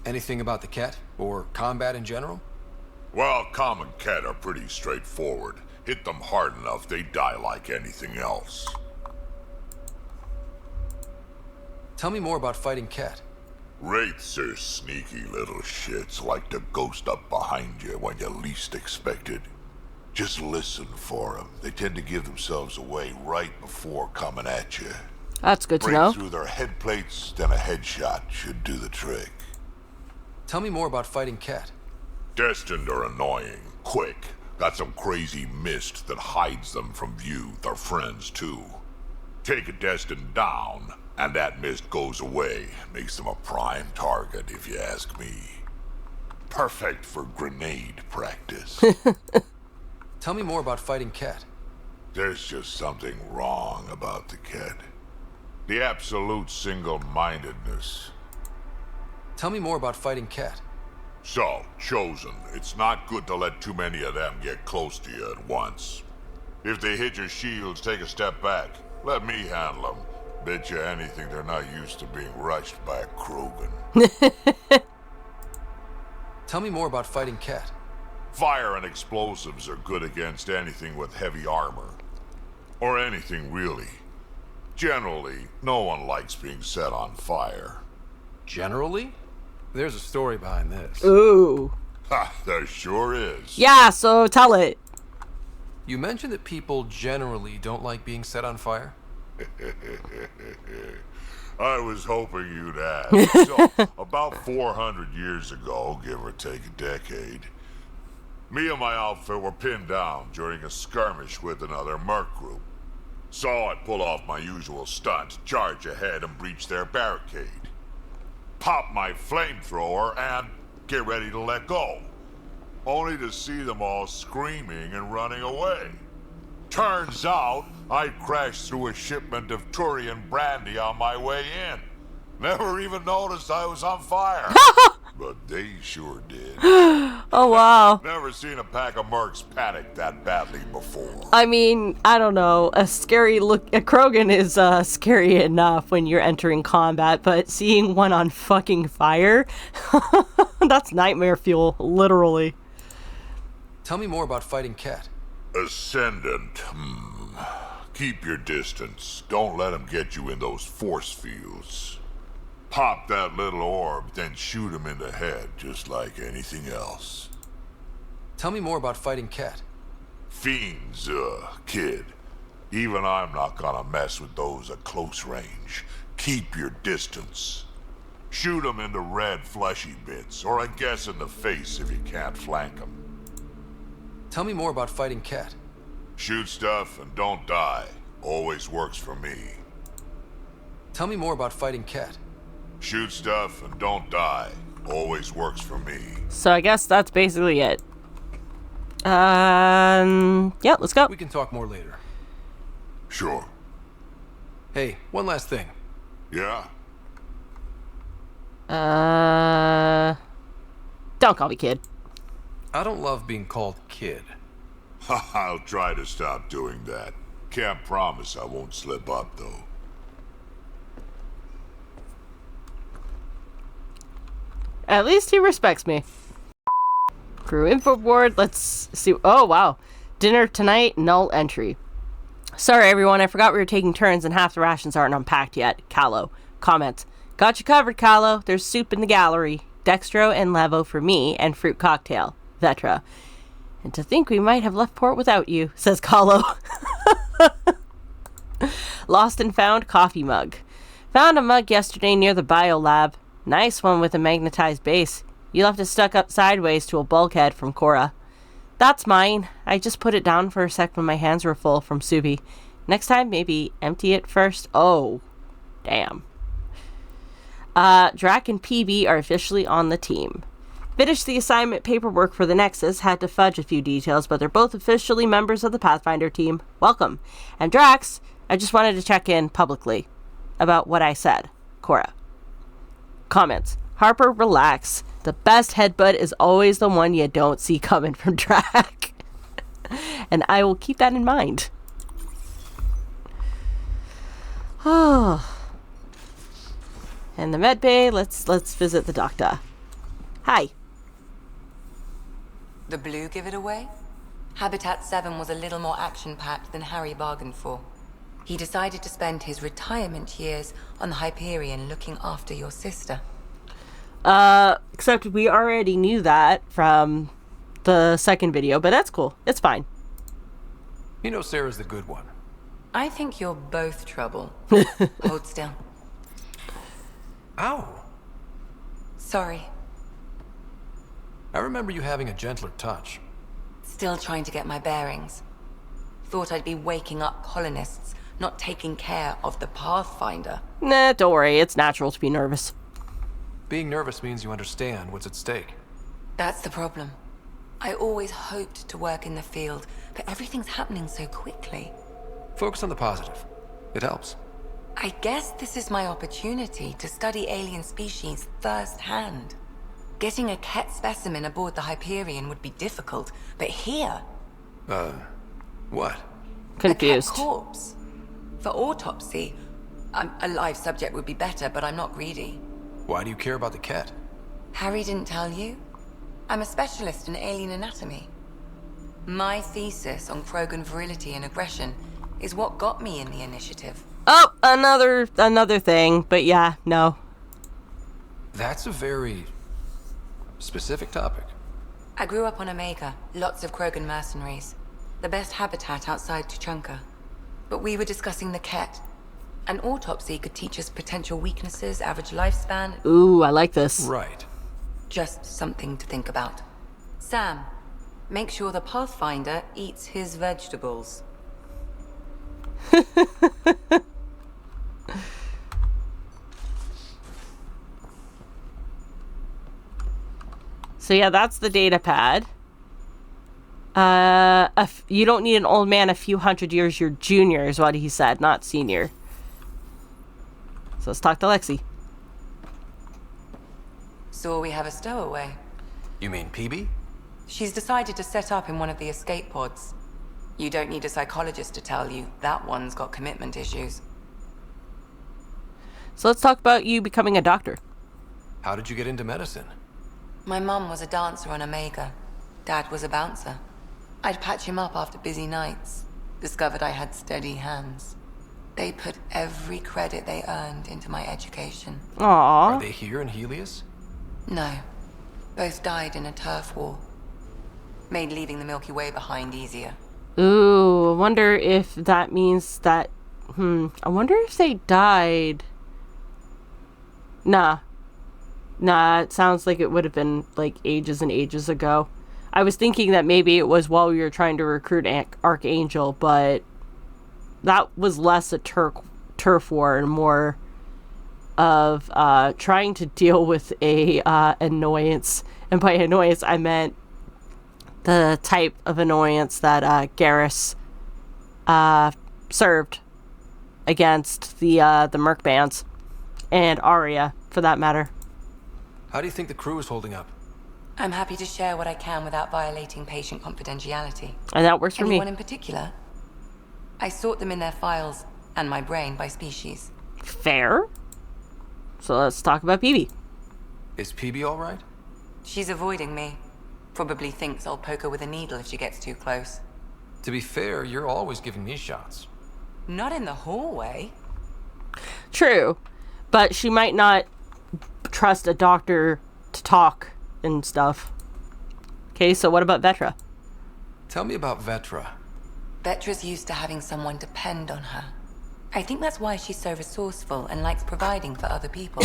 Anything about the Ket? Or combat in general? Well, common Ket are pretty straightforward. Hit them hard enough, they die like anything else. Tell me more about fighting Ket. Wraiths are sneaky little shits, like to ghost up behind you when you least expect it. Just listen for them. They tend to give themselves away right before coming at you. That's good to Break know. through their head plates, then a headshot should do the trick. Tell me more about fighting Ket. Destined are annoying, quick. Got some crazy mist that hides them from view, their friends too. Take a Destined down, and that mist goes away. Makes them a prime target, if you ask me. Perfect for grenade practice. Tell me more about fighting Ket. There's just something wrong about the Ket. The absolute single-mindedness. Tell me more about fighting Ket. So, Chosen, it's not good to let too many of them get close to you at once. If they hit your shields, take a step back. Let me handle them. Bet you anything they're not used to being rushed by a Krogan. Tell me more about fighting Ket. Fire and explosives are good against anything with heavy armor. Or anything, really. Generally, no one likes being set on fire. Generally? There's a story behind this. Ooh. Ha, there sure is. Yeah, so tell it. You mentioned that people generally don't like being set on fire? I was hoping you'd ask. So, about 400 years ago, give or take a decade, me and my outfit were pinned down during a skirmish with another merc group. So I pull off my usual stunt, charge ahead and breach their barricade. Pop my flamethrower and get ready to let go. Only to see them all screaming and running away. Turns out, I crashed through a shipment of Turian brandy on my way in. Never even noticed I was on fire. But they sure did. Oh, wow. Never seen a pack of mercs panic that badly before. I mean, I don't know. A Krogan is scary enough when you're entering combat, but seeing one on fucking fire, that's nightmare fuel, literally. Tell me more about fighting Ket. Ascendant. Keep your distance. Don't let them get you in those force fields. Pop that little orb, then shoot him in the head, just like anything else. Tell me more about fighting Ket. Fiends, kid. Even I'm not gonna mess with those at close range. Keep your distance. Shoot them in the red fleshy bits, or I guess in the face if you can't flank them. Tell me more about fighting Ket. Shoot stuff and don't die. Always works for me. Tell me more about fighting Ket. Shoot stuff and don't die. Always works for me. So I guess that's basically it. Yeah, let's go. We can talk more later. Sure. Hey, one last thing. Yeah? Don't call me kid. I don't love being called kid. I'll try to stop doing that. Can't promise I won't slip up, though. At least he respects me. Crew info board, let's see. Oh, wow. Dinner tonight, null entry. Sorry, everyone, I forgot we were taking turns and half the rations aren't unpacked yet. Callow. Comments. Got you covered, Callow. There's soup in the gallery. dextro and levo for me, and fruit cocktail, Vetra. And to think we might have left port without you, says Kahlo. Lost and found coffee mug. Found a mug yesterday near the biolab. Nice one with a magnetized base. You left it stuck up sideways to a bulkhead from Cora. That's mine. I just put it down for a sec when my hands were full from Subi. Next time, maybe empty it first. Oh, damn. Drac and PB are officially on the team. Finished the assignment paperwork for the Nexus, had to fudge a few details, but they're both officially members of the Pathfinder team. Welcome. And Drax, I just wanted to check in publicly about what I said. Cora. Comments. Harper, relax. The best headbutt is always the one you don't see coming from Drac. And I will keep that in mind. Oh. And the med bay, let's visit the doctor. Hi. The blue give it away? Habitat 7 was a little more action-packed than Harry bargained for. He decided to spend his retirement years on the Hyperion looking after your sister. Except we already knew that from the second video, but that's cool. It's fine. You know Sarah's the good one. I think you're both trouble. Hold still. Ow. Sorry. I remember you having a gentler touch. Still trying to get my bearings. Thought I'd be waking up colonists, not taking care of the Pathfinder. Nah, don't worry. It's natural to be nervous. Being nervous means you understand what's at stake. That's the problem. I always hoped to work in the field, but everything's happening so quickly. Focus on the positive. It helps. I guess this is my opportunity to study alien species firsthand. Getting a Ket specimen aboard the Hyperion would be difficult, but here... What? Confused. A Ket corpse. For autopsy, a live subject would be better, but I'm not greedy. Why do you care about the Ket? Harry didn't tell you? I'm a specialist in alien anatomy. My thesis on Krogan virility and aggression is what got me in the initiative. Oh, another thing, but yeah, no. That's a very specific topic. I grew up on Omega, lots of Krogan mercenaries. The best habitat outside Tuchanka. But we were discussing the Ket. An autopsy could teach us potential weaknesses, average lifespan. Ooh, I like this. Right. Just something to think about. Sam, make sure the Pathfinder eats his vegetables. So yeah, that's the data pad. You don't need an old man a few hundred years your junior is what he said, not senior. So let's talk to Lexi. So we have a stowaway. You mean PB? She's decided to set up in one of the escape pods. You don't need a psychologist to tell you that one's got commitment issues. So let's talk about you becoming a doctor. How did you get into medicine? My mum was a dancer on Omega. Dad was a bouncer. I'd patch him up after busy nights. Discovered I had steady hands. They put every credit they earned into my education. Aww. Are they here in Helius? No. Both died in a turf war. Made leaving the Milky Way behind easier. Ooh, I wonder if that means that... I wonder if they died... Nah, it sounds like it would have been, like, ages and ages ago. I was thinking that maybe it was while we were trying to recruit Archangel, but that was less a turf war and more of trying to deal with a annoyance. And by annoyance, I meant the type of annoyance that Garrus served against the Merc bands. And Arya, for that matter. How do you think the crew is holding up? I'm happy to share what I can without violating patient confidentiality. And that works for me. Anyone in particular? I sort them in their files and my brain by species. Fair. So let's talk about PB. Is PB all right? She's avoiding me. Probably thinks I'll poke her with a needle if she gets too close. To be fair, you're always giving me shots. Not in the hallway. True. But she might not trust a doctor to talk and stuff. Okay, so what about Vetra? Tell me about Vetra. Vetra's used to having someone depend on her. I think that's why she's so resourceful and likes providing for other people.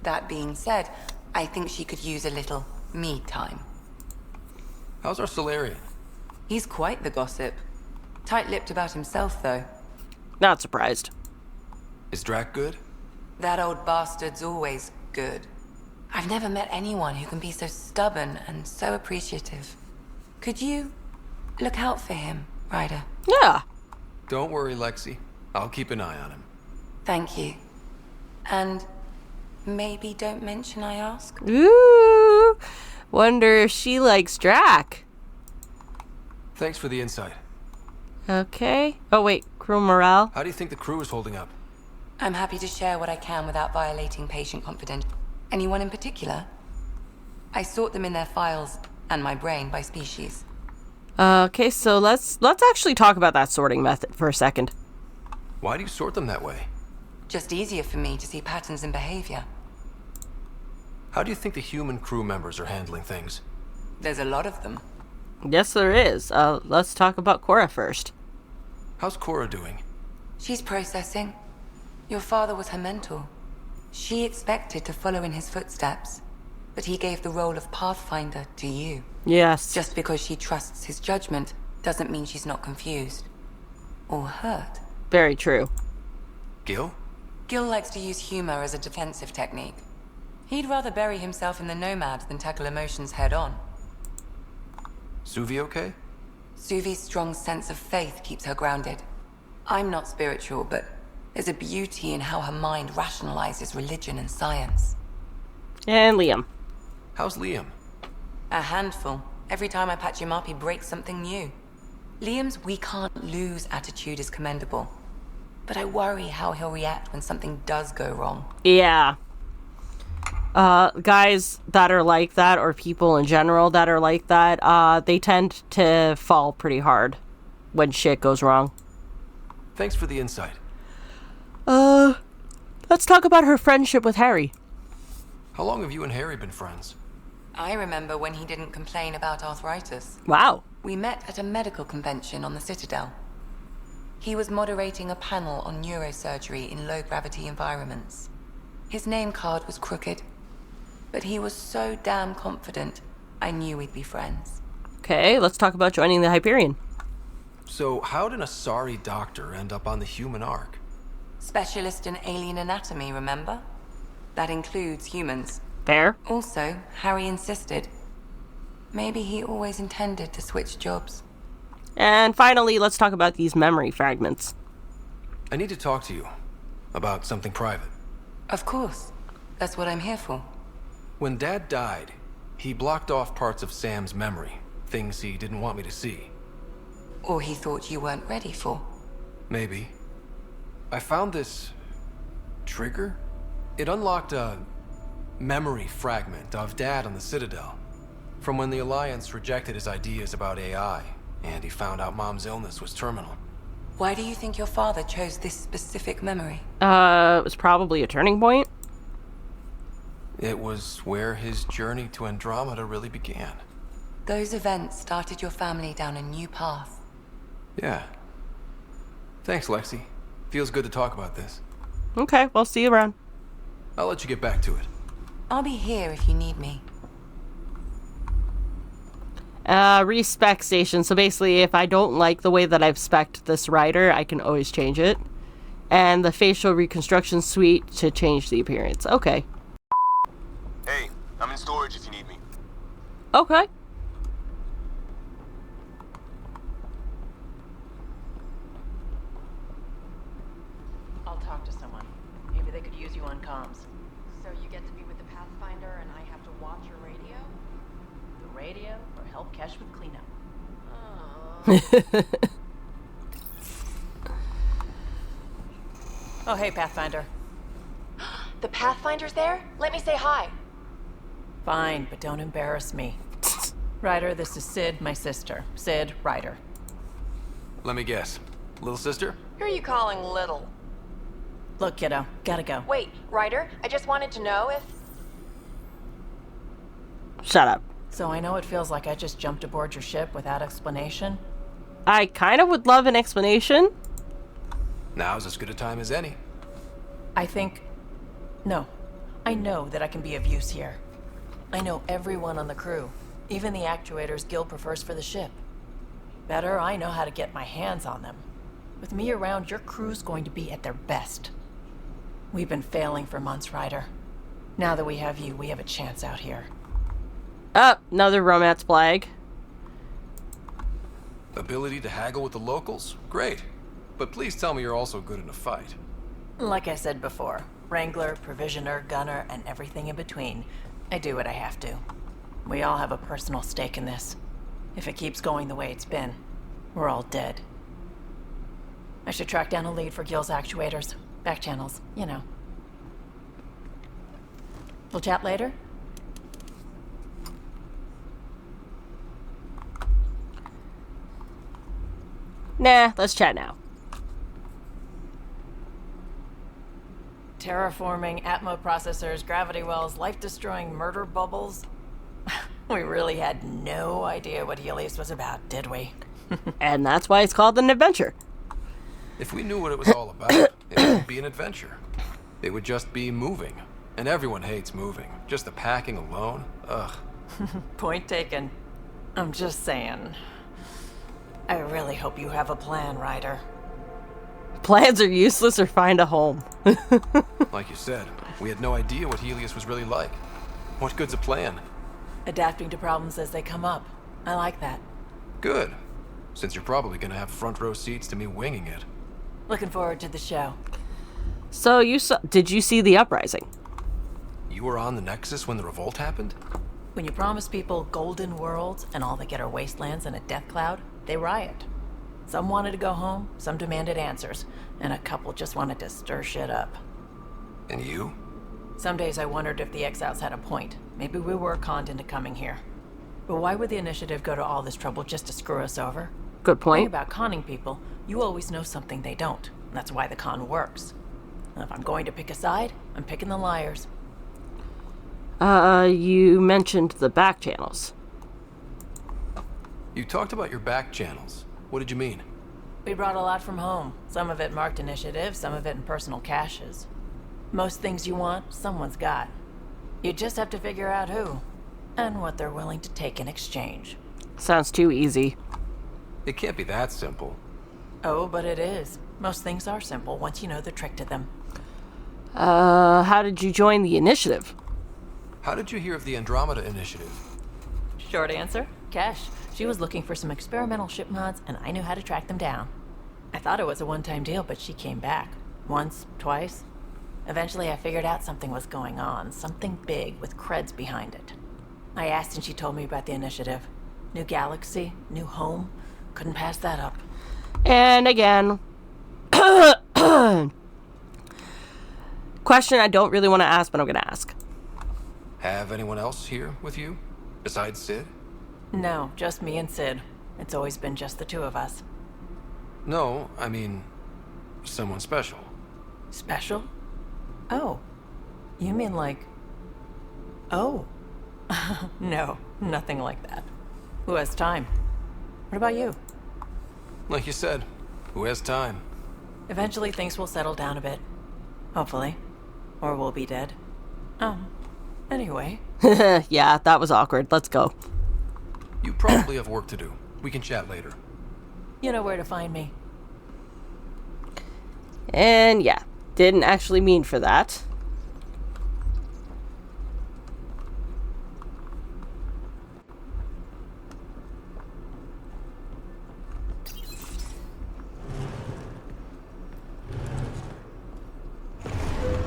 That being said, I think she could use a little me time. How's our Solarian? He's quite the gossip. Tight-lipped about himself, though. Not surprised. Is Drac good? That old bastard's always good. I've never met anyone who can be so stubborn and so appreciative. Could you look out for him, Ryder? Yeah. Don't worry, Lexi. I'll keep an eye on him. Thank you. And maybe don't mention I asked? Ooh. Wonder if she likes Drac. Thanks for the insight. Okay. Oh, wait. Crew morale? How do you think the crew is holding up? I'm happy to share what I can without violating patient confidentiality. Anyone in particular? I sort them in their files and my brain by species. Okay, so let's actually talk about that sorting method for a second. Why do you sort them that way? Just easier for me to see patterns in behavior. How do you think the human crew members are handling things? There's a lot of them. Yes, there is. Let's talk about Cora first. How's Cora doing? She's processing. Your father was her mentor. She expected to follow in his footsteps, but he gave the role of Pathfinder to you. Yes. Just because she trusts his judgment doesn't mean she's not confused. Or hurt. Very true. Gil? Gil likes to use humor as a defensive technique. He'd rather bury himself in the Nomad than tackle emotions head-on. Suvi okay? Suvi's strong sense of faith keeps her grounded. I'm not spiritual, but there's a beauty in how her mind rationalizes religion and science. And Liam. How's Liam? A handful. Every time I patch him up, he breaks something new. Liam's we can't lose attitude is commendable. But I worry how he'll react when something does go wrong. Yeah. Guys that are like that, or people in general that are like that, they tend to fall pretty hard when shit goes wrong. Thanks for the insight. Let's talk about her friendship with Harry. How long have you and Harry been friends? I remember when he didn't complain about arthritis. Wow. We met at a medical convention on the Citadel. He was moderating a panel on neurosurgery in low-gravity environments. His name card was crooked, but he was so damn confident, I knew we'd be friends. Okay, let's talk about joining the Hyperion. So, how did an Asari doctor end up on the human ark? Specialist in alien anatomy, remember? That includes humans. Fair. Also, Harry insisted. Maybe he always intended to switch jobs. And finally, let's talk about these memory fragments. I need to talk to you about something private. Of course. That's what I'm here for. When Dad died, he blocked off parts of Sam's memory, things he didn't want me to see. Or he thought you weren't ready for. Maybe. I found this trigger. It unlocked a memory fragment of Dad on the Citadel, from when the Alliance rejected his ideas about AI, and he found out Mom's illness was terminal. Why do you think your father chose this specific memory? It was probably a turning point. It was where his journey to Andromeda really began. Those events started your family down a new path. Yeah. Thanks, Lexi. Feels good to talk about this. Okay, well, see you around. I'll let you get back to it. I'll be here if you need me. Respec station. So basically, if I don't like the way that I've spec'd this rider, I can always change it. And the facial reconstruction suite to change the appearance. Okay. Hey, I'm in storage if you need me. Okay. I'll talk to someone. Maybe they could use you on comms. So you get to be with the Pathfinder and I have to watch your radio? The radio or help Kesh with cleanup? Oh, hey, Pathfinder. The Pathfinder's there? Let me say hi. Fine, but don't embarrass me. Ryder, this is Sid, my sister. Sid, Ryder. Let me guess. Little sister? Who are you calling little? Look, kiddo, gotta go. Wait, Ryder, I just wanted to know if... Shut up. So I know it feels like I just jumped aboard your ship without explanation. I kind of would love an explanation. Now's as good a time as any. No. I know that I can be of use here. I know everyone on the crew. Even the actuators Gil prefers for the ship. Better, I know how to get my hands on them. With me around, your crew's going to be at their best. We've been failing for months, Ryder. Now that we have you, we have a chance out here. Another romance flag. Ability to haggle with the locals? Great. But please tell me you're also good in a fight. Like I said before, Wrangler, Provisioner, Gunner, and everything in between. I do what I have to. We all have a personal stake in this. If it keeps going the way it's been, we're all dead. I should track down a lead for Gil's actuators. Back channels, you know. We'll chat later? Nah, let's chat now. Terraforming, Atmo processors, gravity wells, life-destroying murder bubbles. We really had no idea what Helius was about, did we? And that's why it's called an adventure. If we knew what it was all about, it wouldn't be an adventure. It would just be moving. And everyone hates moving. Just the packing alone, ugh. Point taken. I'm just saying. I really hope you have a plan, Ryder. Plans are useless or find a home. Like you said, we had no idea what Helius was really like. What good's a plan? Adapting to problems as they come up. I like that. Good. Since you're probably gonna have front row seats to me winging it. Looking forward to the show. So did you see the uprising? You were on the Nexus when the revolt happened? When you promise people golden worlds and all they get are wastelands and a death cloud, they riot. Some wanted to go home, some demanded answers, and a couple just wanted to stir shit up. And you? Some days I wondered if the exiles had a point. Maybe we were conned into coming here. But why would the Initiative go to all this trouble just to screw us over? Good The thing point. about conning people, you always know something they don't. And that's why the con works. And if I'm going to pick a side, I'm picking the liars. You mentioned the back channels. You talked about your back channels. What did you mean? We brought a lot from home. Some of it marked initiative, some of it in personal caches. Most things you want, someone's got. You just have to figure out who, and what they're willing to take in exchange. Sounds too easy. It can't be that simple. Oh, but it is. Most things are simple once you know the trick to them. How did you join the Initiative? How did you hear of the Andromeda Initiative? Short answer, Cash. She was looking for some experimental ship mods, and I knew how to track them down. I thought it was a one-time deal, but she came back. Once, twice. Eventually, I figured out something was going on. Something big with creds behind it. I asked and she told me about the Initiative. New galaxy, new home. Couldn't pass that up. And again, question I don't really want to ask, but I'm going to ask. Have anyone else here with you? Besides Sid? No, just me and Sid. It's always been just the two of us. No, I mean, someone special. Special? Oh. You mean like... Oh. No, nothing like that. Who has time? What about you? Like you said, who has time? Eventually things will settle down a bit. Hopefully. Or we'll be dead. Anyway. Yeah, that was awkward. Let's go. You probably have work to do. We can chat later. You know where to find me. And yeah, didn't actually mean for that.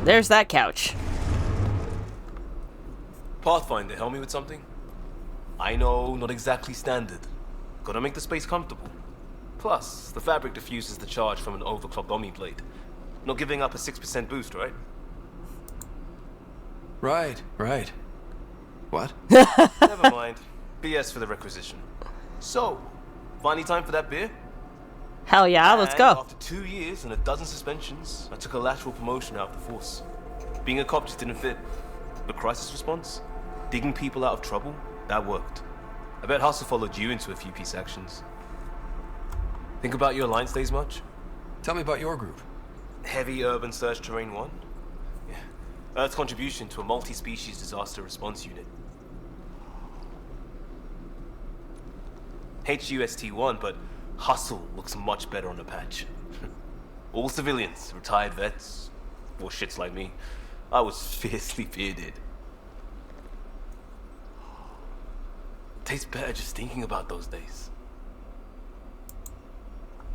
There's that couch. Pathfinder, help me with something? I know, not exactly standard. Gotta make the space comfortable. Plus, the fabric diffuses the charge from an overclocked Omni blade. Not giving up a 6% boost, right? Right. What? Never mind. BS for the requisition. So, finally time for that beer? Hell yeah, let's And go. after 2 years and a dozen suspensions, I took a lateral promotion out of the force. Being a cop just didn't fit. The crisis response? Digging people out of trouble, that worked. I bet Hustle followed you into a few peace actions. Think about your Alliance days much? Tell me about your group. Heavy Urban Search Terrain 1? Yeah. Earth's contribution to a multi-species disaster response unit. HUST-1, but Hustle looks much better on the patch. All civilians, retired vets, or shits like me. I was fiercely bearded. Tastes better just thinking about those days.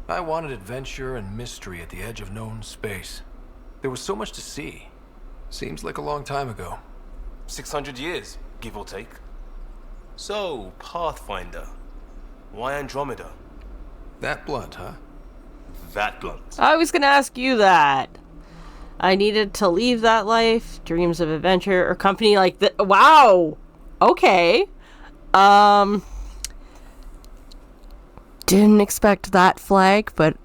I wanted adventure and mystery at the edge of known space. There was so much to see. Seems like a long time ago. 600 years, give or take. So, Pathfinder. Why Andromeda? That blunt, huh? That blunt. I was gonna ask you that. I needed to leave that life, dreams of adventure, or company like that. Wow! Okay. Didn't expect that flag, but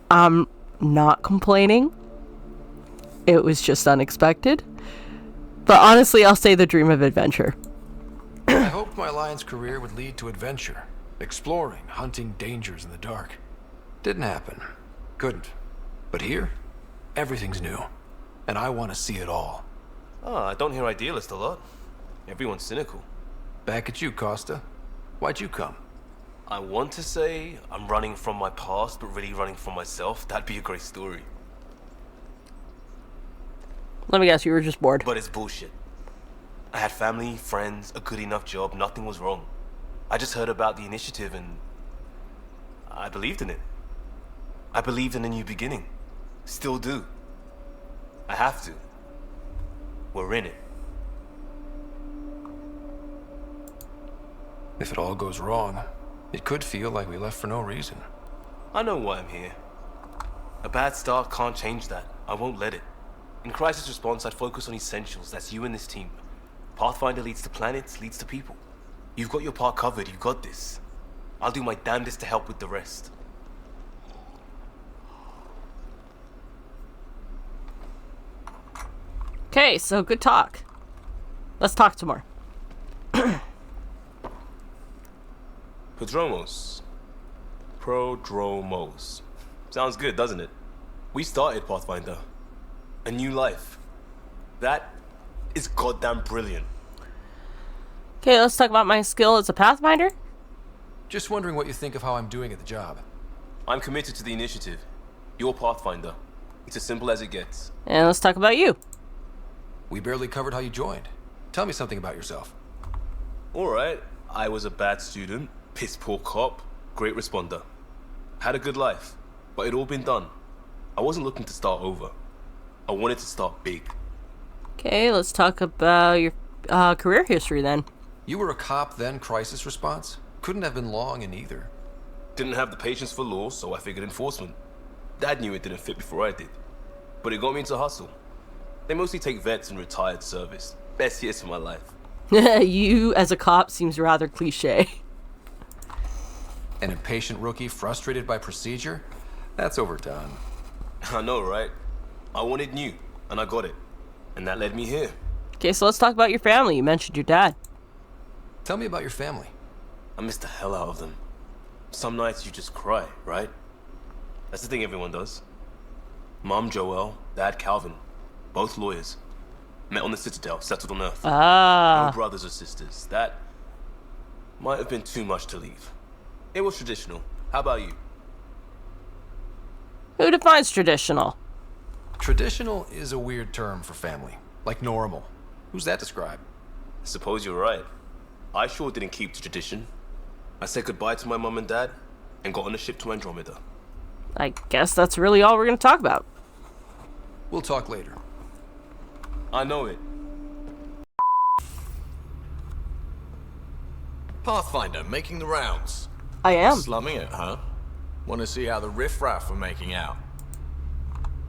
I'm not complaining. It was just unexpected. But honestly, I'll say the dream of adventure. I hoped my Alliance career would lead to adventure. Exploring, hunting dangers in the dark. Didn't happen. Couldn't. But here, everything's new. And I want to see it all. I don't hear idealist a lot. Everyone's cynical. Back at you, Costa. Why'd you come? I want to say I'm running from my past, but really running from myself. That'd be a great story. Let me guess, you were just bored. But it's bullshit. I had family, friends, a good enough job, nothing was wrong. I just heard about the initiative and I believed in it. I believed in a new beginning. Still do. I have to. We're in it. If it all goes wrong, it could feel like we left for no reason. I know why I'm here. A bad start can't change that. I won't let it. In crisis response, I'd focus on essentials. That's you and this team. Pathfinder leads to planets, leads to people. You've got your part covered. You got this. I'll do my damnedest to help with the rest. Okay, so good talk. Let's talk some more. Prodomos. Sounds good, doesn't it? We started Pathfinder. A new life. That is goddamn brilliant. Okay, let's talk about my skill as a Pathfinder. Just wondering what you think of how I'm doing at the job. I'm committed to the initiative. You're Pathfinder. It's as simple as it gets. And let's talk about you. We barely covered how you joined. Tell me something about yourself. Alright, I was a bad student, piss poor cop, great responder. Had a good life, but it'd all been done. I wasn't looking to start over. I wanted to start big. Okay, let's talk about your career history then. You were a cop, then crisis response? Couldn't have been long in either. Didn't have the patience for law, so I figured enforcement. Dad knew it didn't fit before I did. But it got me into hustle. They mostly take vets and retired service. Best years of my life. You as a cop seems rather cliche. An impatient rookie frustrated by procedure? That's overdone. I know, right? I wanted new, and I got it. And that led me here. Okay, so let's talk about your family. You mentioned your dad. Tell me about your family. I miss the hell out of them. Some nights you just cry, right? That's the thing everyone does. Mom Joelle, Dad Calvin, both lawyers. Met on the Citadel, settled on Earth. No brothers or sisters. That might have been too much to leave. It was traditional. How about you? Who defines traditional? Traditional is a weird term for family. Like normal. Who's that describe? I suppose you're right. I sure didn't keep the tradition. I said goodbye to my mom and dad and got on a ship to Andromeda. I guess that's really all we're going to talk about. We'll talk later. I know it. Pathfinder, making the rounds. I am. Slumming it, huh? Want to see how the riffraff are making out?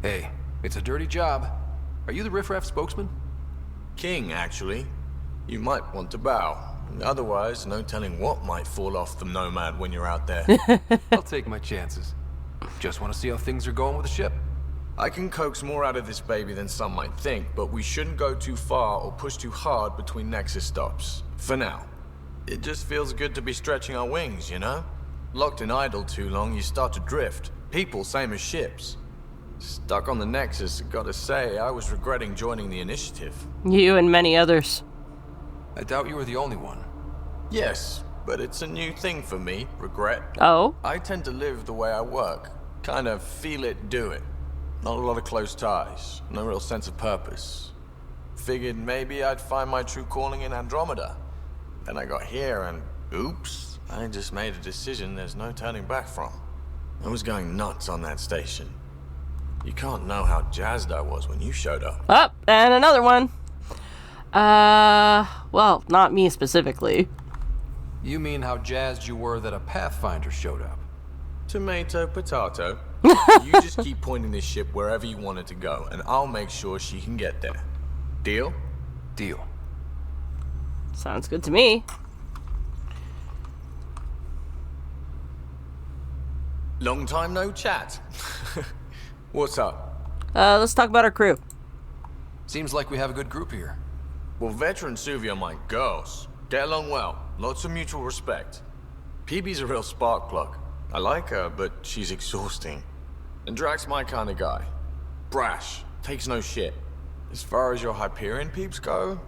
Hey, it's a dirty job. Are you the riffraff spokesman? King, actually. You might want to bow. Otherwise, no telling what might fall off the Nomad when you're out there. I'll take my chances. Just want to see how things are going with the ship. I can coax more out of this baby than some might think, but we shouldn't go too far or push too hard between Nexus stops. For now. It just feels good to be stretching our wings, you know? Locked in idle too long, you start to drift. People, same as ships. Stuck on the Nexus, gotta say, I was regretting joining the Initiative. You and many others. I doubt you were the only one. Yes, but it's a new thing for me, regret. Oh? I tend to live the way I work. Kind of feel it, do it. Not a lot of close ties, no real sense of purpose. Figured maybe I'd find my true calling in Andromeda. Then I got here and, oops, I just made a decision there's no turning back from. I was going nuts on that station. You can't know how jazzed I was when you showed up. Up, and another one. Well, not me specifically. You mean how jazzed you were that a Pathfinder showed up? Tomato, potato. You just keep pointing this ship wherever you want it to go, and I'll make sure she can get there. Deal? Deal. Sounds good to me. Long time no chat. What's up? Let's talk about our crew. Seems like we have a good group here. Well, veteran Suvi are my girls. Get along well. Lots of mutual respect. PB's a real spark plug. I like her, but she's exhausting. And Drax's my kind of guy. Brash. Takes no shit. As far as your Hyperion peeps go,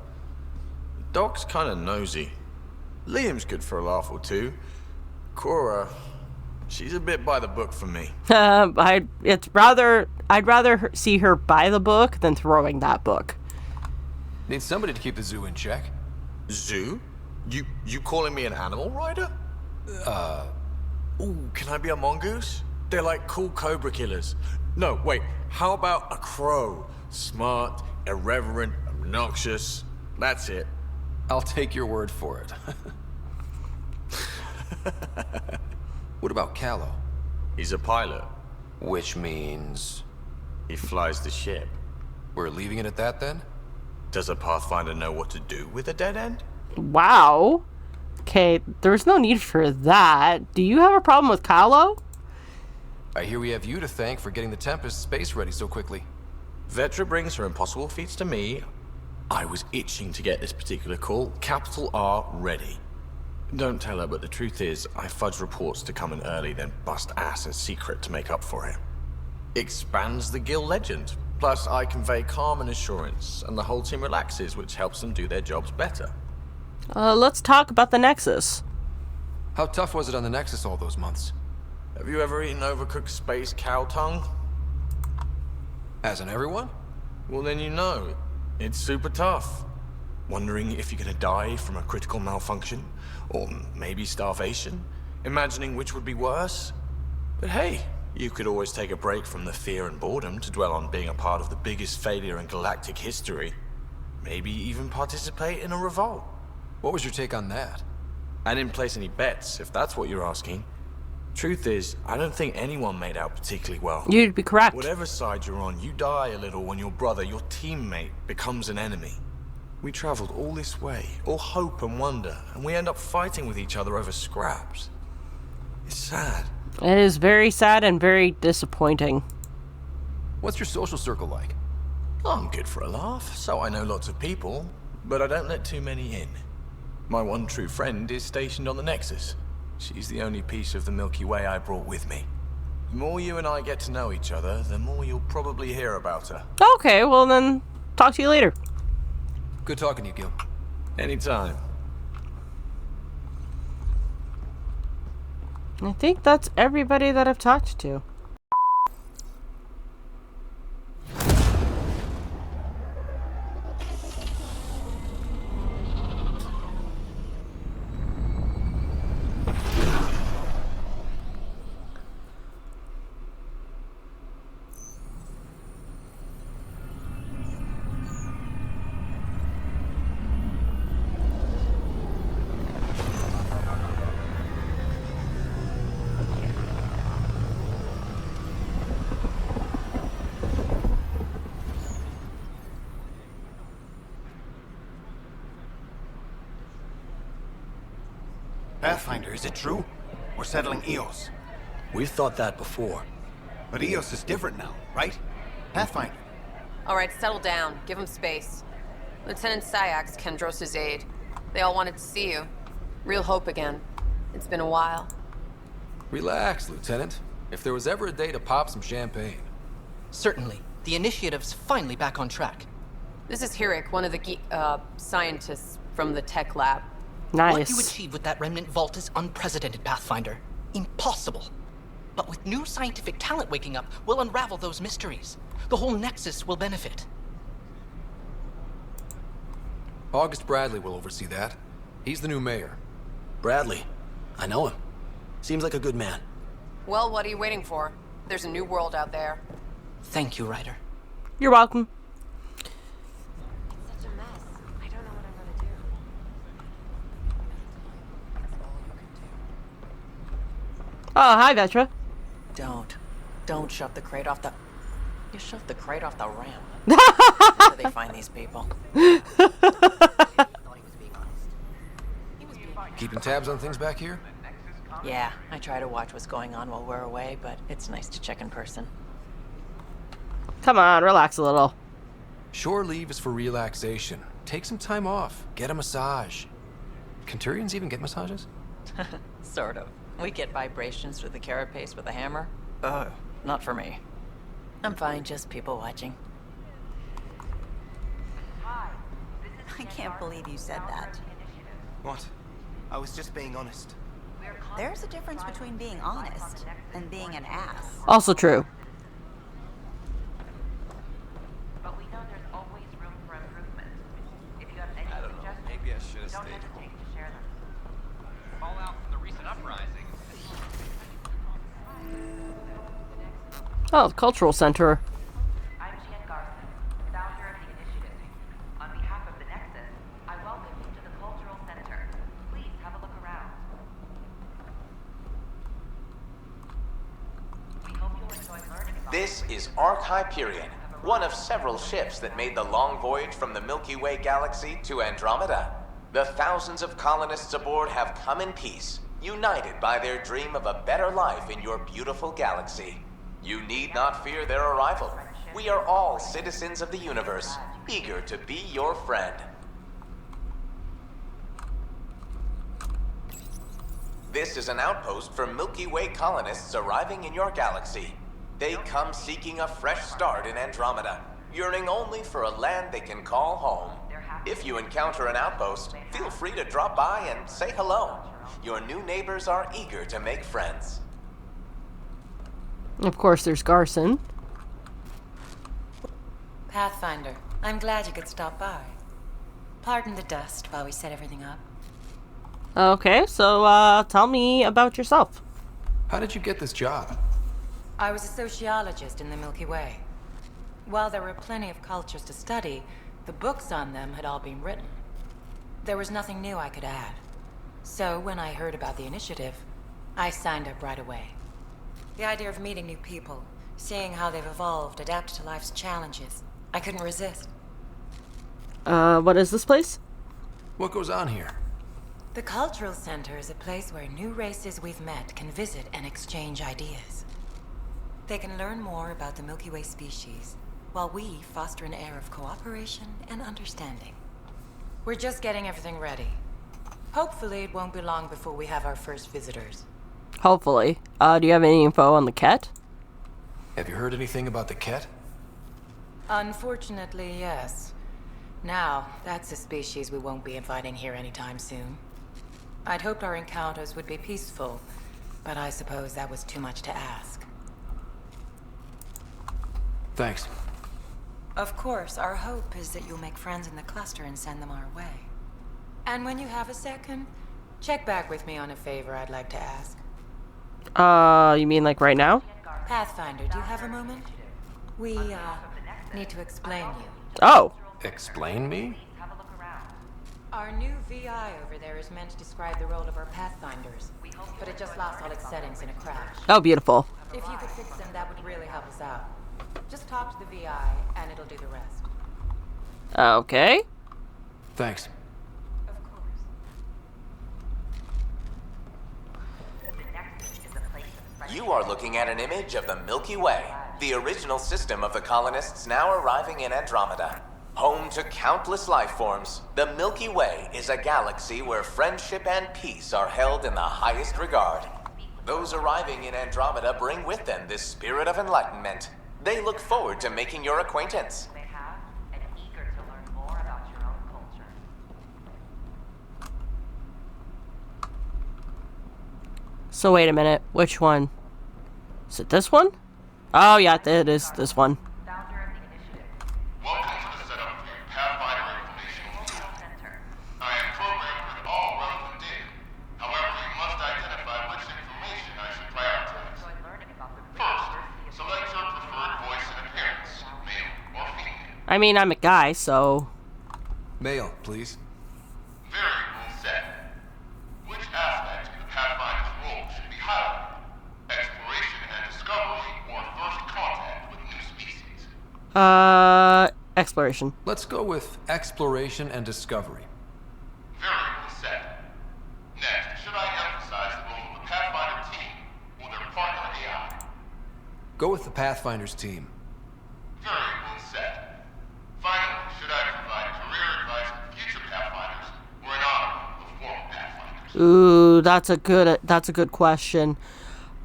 Doc's kind of nosy. Liam's good for a laugh or two. Cora, she's a bit by the book for me. I'd rather see her by the book than throwing that book. Need somebody to keep the zoo in check. Zoo? You calling me an animal rider? Ooh, can I be a mongoose? They're like cool cobra killers. No, wait, how about a crow? Smart, irreverent, obnoxious. That's it. I'll take your word for it. What about Callow? He's a pilot. Which means... He flies the ship. we're leaving it at that then? Does a Pathfinder know what to do with a dead end? Wow. Okay, there's no need for that. Do you have a problem with Kahlo? I hear we have you to thank for getting the Tempest space ready so quickly. Vetra brings her impossible feats to me. I was itching to get this particular call. Capital R ready. Don't tell her, but the truth is, I fudge reports to come in early, then bust ass in secret to make up for it. Expands the guild legend. Plus, I convey calm and assurance, and the whole team relaxes, which helps them do their jobs better. Let's talk about the Nexus. How tough was it on the Nexus all those months? Have you ever eaten overcooked space cow tongue? Hasn't everyone? Well, then you know. It's super tough. Wondering if you're gonna die from a critical malfunction, or maybe starvation. Imagining which would be worse. But hey, you could always take a break from the fear and boredom to dwell on being a part of the biggest failure in galactic history. Maybe even participate in a revolt. What was your take on that? I didn't place any bets, if that's what you're asking. Truth is, I don't think anyone made out particularly well. You'd be correct. Whatever side you're on, you die a little when your brother, your teammate, becomes an enemy. We traveled all this way, all hope and wonder, and we end up fighting with each other over scraps. It's sad. It is very sad and very disappointing. What's your social circle like? I'm good for a laugh, so I know lots of people, but I don't let too many in. My one true friend is stationed on the Nexus. She's the only piece of the Milky Way I brought with me. The more you and I get to know each other, the more you'll probably hear about her. Okay, well then, talk to you later. Good talking to you, Gil. Anytime. I think that's everybody that I've talked to. Pathfinder, is it true? We're settling Eos. We've thought that before. But Eos is different now, right? Pathfinder. All right, settle down. Give him space. Lieutenant Syax, Kendros' aide. They all wanted to see you. Real hope again. It's been a while. Relax, Lieutenant. If there was ever a day to pop some champagne. Certainly. The initiative's finally back on track. This is Hirik, one of the scientists from the tech lab. Nice. What you achieved with that remnant vault is unprecedented, Pathfinder. Impossible. But with new scientific talent waking up, we'll unravel those mysteries. The whole Nexus will benefit. August Bradley will oversee that. He's the new mayor. Bradley. I know him. Seems like a good man. Well, what are you waiting for? There's a new world out there. Thank you, Ryder. You're welcome. It's such a mess. I don't know what I'm gonna do. Oh, hi, Vetra. Don't shove the crate off the... You shoved the crate off the ramp. Where do they find these people? Keeping tabs on things back here? Yeah, I try to watch what's going on while we're away, but it's nice to check in person. Come on, relax a little. Shore leave is for relaxation. Take some time off. Get a massage. Can Turians even get massages? Sort of. We get vibrations through the carapace with a hammer. Not for me. I'm fine, just people watching. I can't believe you said that. What? I was just being honest. There's a difference between being honest and being an ass. Also true. But we know there's always room for improvement. If you have any suggestions, Maybe I should have don't stayed home. hesitate to share them. Fallout from the recent uprising. Oh, the cultural center. I'm Jen Garson, founder of the initiative. On behalf of the Nexus, I welcome you to the Cultural Center. Please have a look around. We hope you'll enjoy learning about This is Hyperion, one of several ships that made the long voyage from the Milky Way galaxy to Andromeda. The thousands of colonists aboard have come in peace, united by their dream of a better life in your beautiful galaxy. You need not fear their arrival. We are all citizens of the universe, eager to be your friend. This is an outpost for Milky Way colonists arriving in your galaxy. They come seeking a fresh start in Andromeda, yearning only for a land they can call home. If you encounter an outpost, feel free to drop by and say hello. Your new neighbors are eager to make friends. Of course, there's Garson. Pathfinder, I'm glad you could stop by. Pardon the dust while we set everything up. Okay, so tell me about yourself. How did you get this job? I was a sociologist in the Milky Way. While there were plenty of cultures to study, the books on them had all been written. There was nothing new I could add. So when I heard about the initiative, I signed up right away. The idea of meeting new people, seeing how they've evolved, adapted to life's challenges, I couldn't resist. What is this place? What goes on here? The Cultural Center is a place where new races we've met can visit and exchange ideas. They can learn more about the Milky Way species, while we foster an air of cooperation and understanding. We're just getting everything ready. Hopefully it won't be long before we have our first visitors. Hopefully. Do you have any info on the Ket? Have you heard anything about the Ket? Unfortunately, yes. Now, that's a species we won't be inviting here anytime soon. I'd hoped our encounters would be peaceful, but I suppose that was too much to ask. Thanks. Of course, our hope is that you'll make friends in the cluster and send them our way. And when you have a second, check back with me on a favor I'd like to ask. You mean like right now? Pathfinder, do you have a moment? We, need to explain you. Oh. Explain me? Our new VI over there is meant to describe the role of our Pathfinders, but it just lost all its settings in a crash. Oh, beautiful. If you could fix them, that would really help us out. Just talk to the VI, and it'll do the rest. Okay. Thanks. You are looking at an image of the Milky Way. the original system of the colonists now arriving in Andromeda. Home to countless life forms, the Milky Way is a galaxy where friendship and peace are held in the highest regard. Those arriving in Andromeda bring with them this spirit of enlightenment. They look forward to making your acquaintance. They have and eager to learn more about your own culture. So wait a minute, which one? Is it this one? Oh yeah, it is this one. Founder of the initiative. Welcome to the setup for your Pathfinder Informational Center. I am programmed with all relevant data. However, you must identify which information I should prioritize. First, select your preferred voice and appearance, male or female. I mean, I'm a guy, so... Male, please. Variable set. Which aspect of the Pathfinder's role should be highlighted? Exploration and discovery or first contact with new species? Exploration. Let's go with exploration and discovery. Variable set. Next, should I emphasize the role of the Pathfinder team or their partner AI? Go with the Pathfinder's team. Variable set. Finally, should I provide career advice to future Pathfinders or an honor of former Pathfinders? Ooh, that's a good question.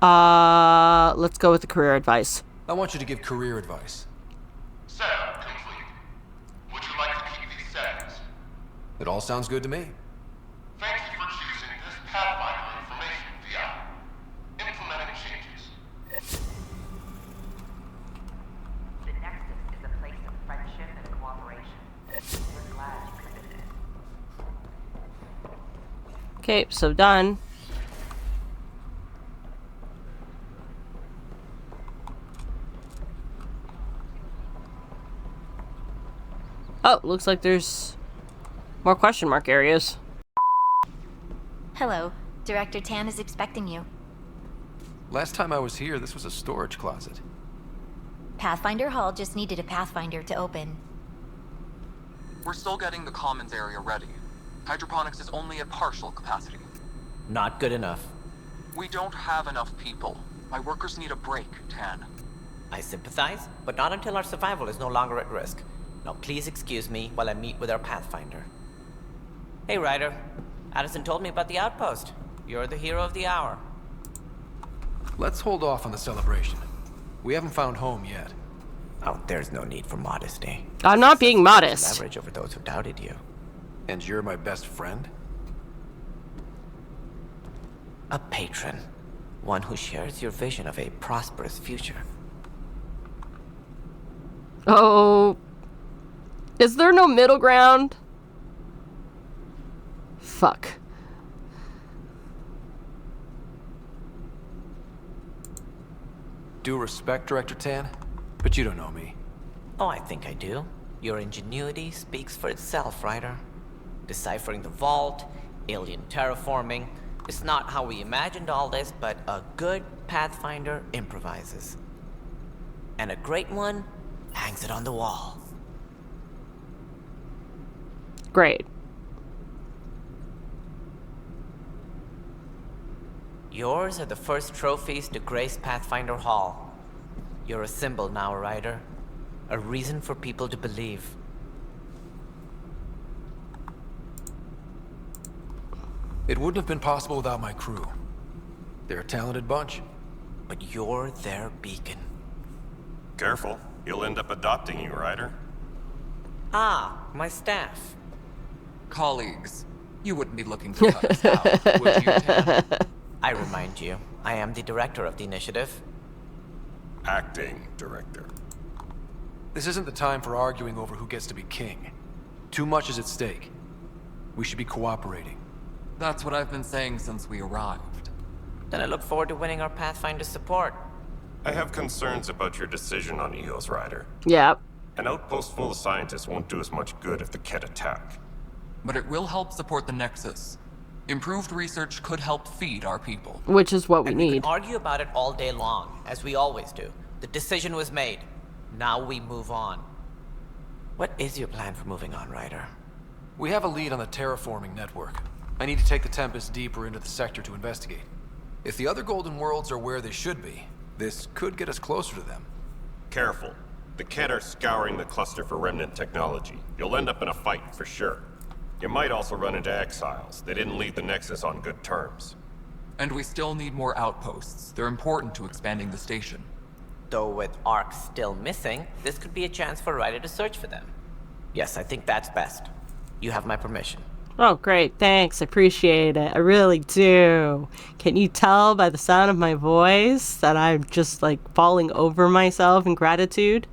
Let's go with the career advice. I want you to give career advice. Setup complete. Would you like to keep these settings? It all sounds good to me. Thank you for choosing this Pathfinder information VI. Implementing changes. The Nexus is a place of friendship and cooperation. We're glad you could visit. Okay, so done. Oh, looks like there's more question mark areas. Hello. Director Tan is expecting you. Last time I was here, this was a storage closet. Pathfinder Hall just needed a Pathfinder to open. We're still getting the commons area ready. Hydroponics is only at partial capacity. Not good enough. We don't have enough people. My workers need a break, Tan. I sympathize, but not until our survival is no longer at risk. Now please excuse me while I meet with our Pathfinder. Hey, Ryder. Addison told me about the outpost. You're the hero of the hour. Let's hold off on the celebration. We haven't found home yet. Oh, there's no need for modesty. I'm not being modest. Leverage over those who doubted you. And you're my best friend? A patron. One who shares your vision of a prosperous future. Oh... Is there no middle ground? Fuck. Due respect, Director Tan, but you don't know me. Oh, I think I do. Your ingenuity speaks for itself, Ryder. Deciphering the vault, alien terraforming. It's not how we imagined all this, but a good Pathfinder improvises. And a great one hangs it on the wall. Great. Yours are the first trophies to grace Pathfinder Hall. You're a symbol now, Ryder. A reason for people to believe. It wouldn't have been possible without my crew. They're a talented bunch. But you're their beacon. Careful. He'll end up adopting you, Ryder. Ah, my staff. Colleagues, you wouldn't be looking to cut us out, would you, Tan? I remind you, I am the director of the initiative. Acting director. This isn't the time for arguing over who gets to be king. Too much is at stake. We should be cooperating. That's what I've been saying since we arrived. Then I look forward to winning our Pathfinder's support. I have concerns about your decision on EOS, Ryder. Yep. An outpost full of scientists won't do us much good if the Ket attack. But it will help support the Nexus. Improved research could help feed our people. Which is what we We need. can argue about it all day long, as we always do. The decision was made. Now we move on. What is your plan for moving on, Ryder? We have a lead on the terraforming network. I need to take the Tempest deeper into the sector to investigate. If the other Golden Worlds are where they should be, this could get us closer to them. careful. The Kett are scouring the cluster for remnant technology. You'll end up in a fight, for sure. You might also run into exiles. They didn't leave the Nexus on good terms. And we still need more outposts. They're important to expanding the station. Though with Ark still missing, this could be a chance for Ryder to search for them. Yes, I think that's best. You have my permission. Oh, great. Thanks. I appreciate it. I really do. Can you tell by the sound of my voice that I'm just, like, falling over myself in gratitude?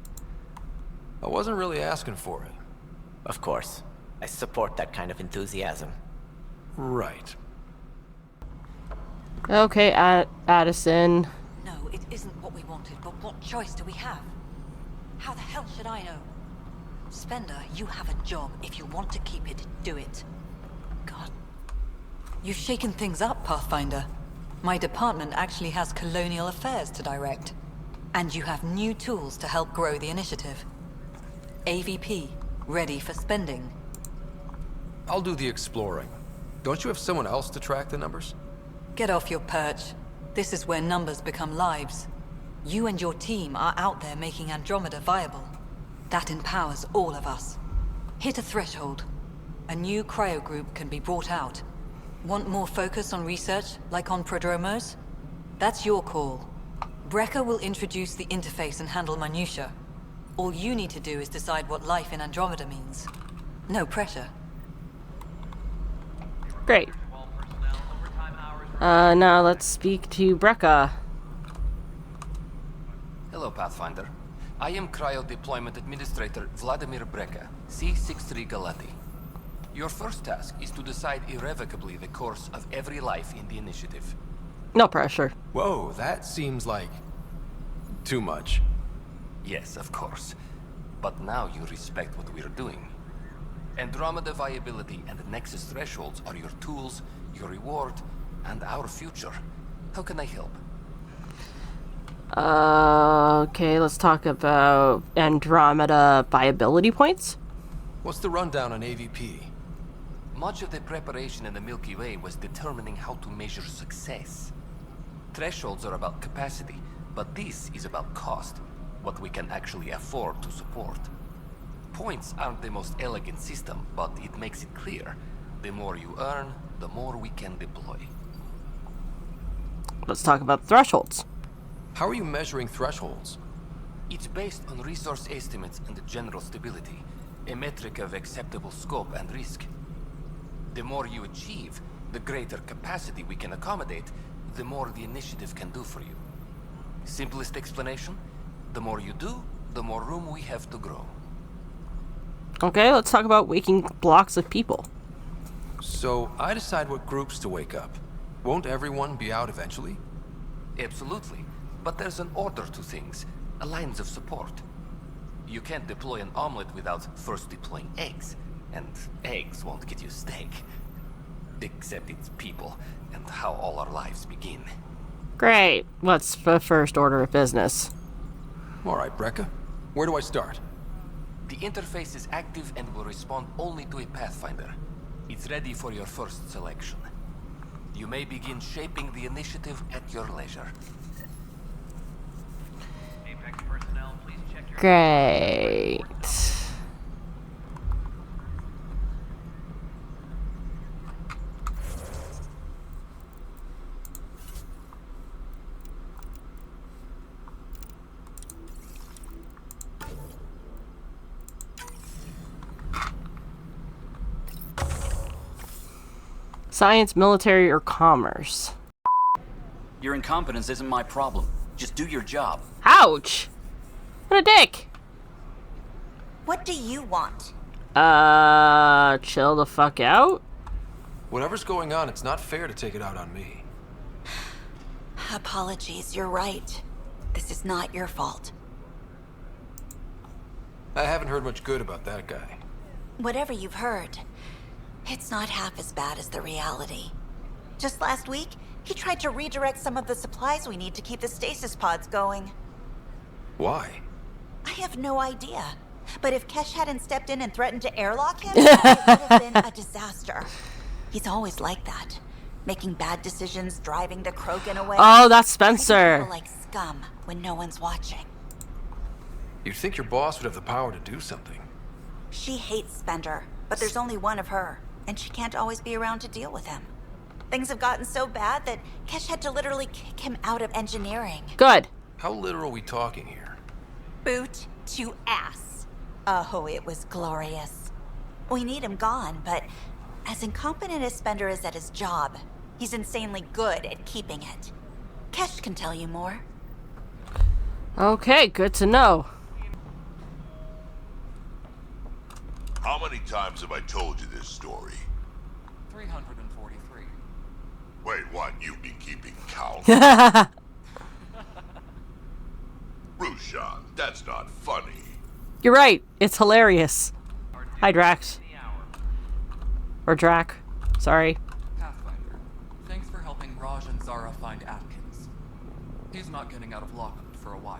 I wasn't really asking for it. Of course. I support that kind of enthusiasm. Right. Okay, Addison. No, it isn't what we wanted, but what choice do we have? How the hell should I know? Spender, you have a job. If you want to keep it, do it. God. You've shaken things up, Pathfinder. My department actually has colonial affairs to direct. And you have new tools to help grow the initiative. AVP, ready for spending. I'll do the exploring. Don't you have someone else to track the numbers? Get off your perch. This is where numbers become lives. You and your team are out there making Andromeda viable. That empowers all of us. Hit a threshold. A new cryo group can be brought out. Want more focus on research, like on Prodomos? That's your call. Brecker will introduce the interface and handle minutiae. All you need to do is decide what life in Andromeda means. No pressure. Great. Now let's speak to Brecca. Hello, Pathfinder. I am Cryo Deployment Administrator Vladimir Brecca, C-63 Galati. Your first task is to decide irrevocably the course of every life in the initiative. No pressure. Whoa, that seems like... too much. Yes, of course. But now you respect what we're doing. Andromeda viability and Nexus thresholds are your tools, your reward, and our future. How can I help? Okay, let's talk about Andromeda viability points. What's the rundown on AVP? Much of the preparation in the Milky Way was determining how to measure success. Thresholds are about capacity, but this is about cost, what we can actually afford to support. Points aren't the most elegant system, but it makes it clear. The more you earn, the more we can deploy. Let's talk about thresholds. How are you measuring thresholds? It's based on resource estimates and general stability, a metric of acceptable scope and risk. The more you achieve, the greater capacity we can accommodate, the more the initiative can do for you. Simplest explanation, the more you do, the more room we have to grow. Okay, let's talk about waking blocks of people. So, I decide what groups to wake up. Won't everyone be out eventually? Absolutely. But there's an order to things, a lines of support. You can't deploy an omelet without first deploying eggs, and eggs won't get you steak. Except it's people, and how all our lives begin. Great. What's the first order of business? Alright, Brecca. Where do I start? The interface is active and will respond only to a Pathfinder. It's ready for your first selection. You may begin shaping the initiative at your leisure. Great. Science, military, or commerce? Your incompetence isn't my problem. Just do your job. Ouch! What a dick! What do you want? Chill the fuck out? Whatever's going on, it's not fair to take it out on me. Apologies, you're right. This is not your fault. I haven't heard much good about that guy. Whatever you've heard, it's not half as bad as the reality. Just last week, he tried to redirect some of the supplies we need to keep the stasis pods going. Why? I have no idea. But if Kesh hadn't stepped in and threatened to airlock him, it would have been a disaster. He's always like that. Making bad decisions, driving the Krogan away. Oh, that's Spencer. Treating people like scum when no one's watching. You'd think your boss would have the power to do something. She hates Spender, but there's only one of her, and she can't always be around to deal with him. Things have gotten so bad that Kesh had to literally kick him out of engineering. Good. How literal are we talking here? Boot to ass. Oh, it was glorious. We need him gone, but as incompetent as Spender is at his job, he's insanely good at keeping it. Kesh can tell you more. Okay, good to know. How many times have I told you this story? 343. Wait, what? You've been keeping count? Rushan, that's not funny. You're right. It's hilarious. Hi, Drax. Or Drac. Sorry. Pathfinder, thanks for helping Raj and Zara find Atkins. He's not getting out of lockup for a while.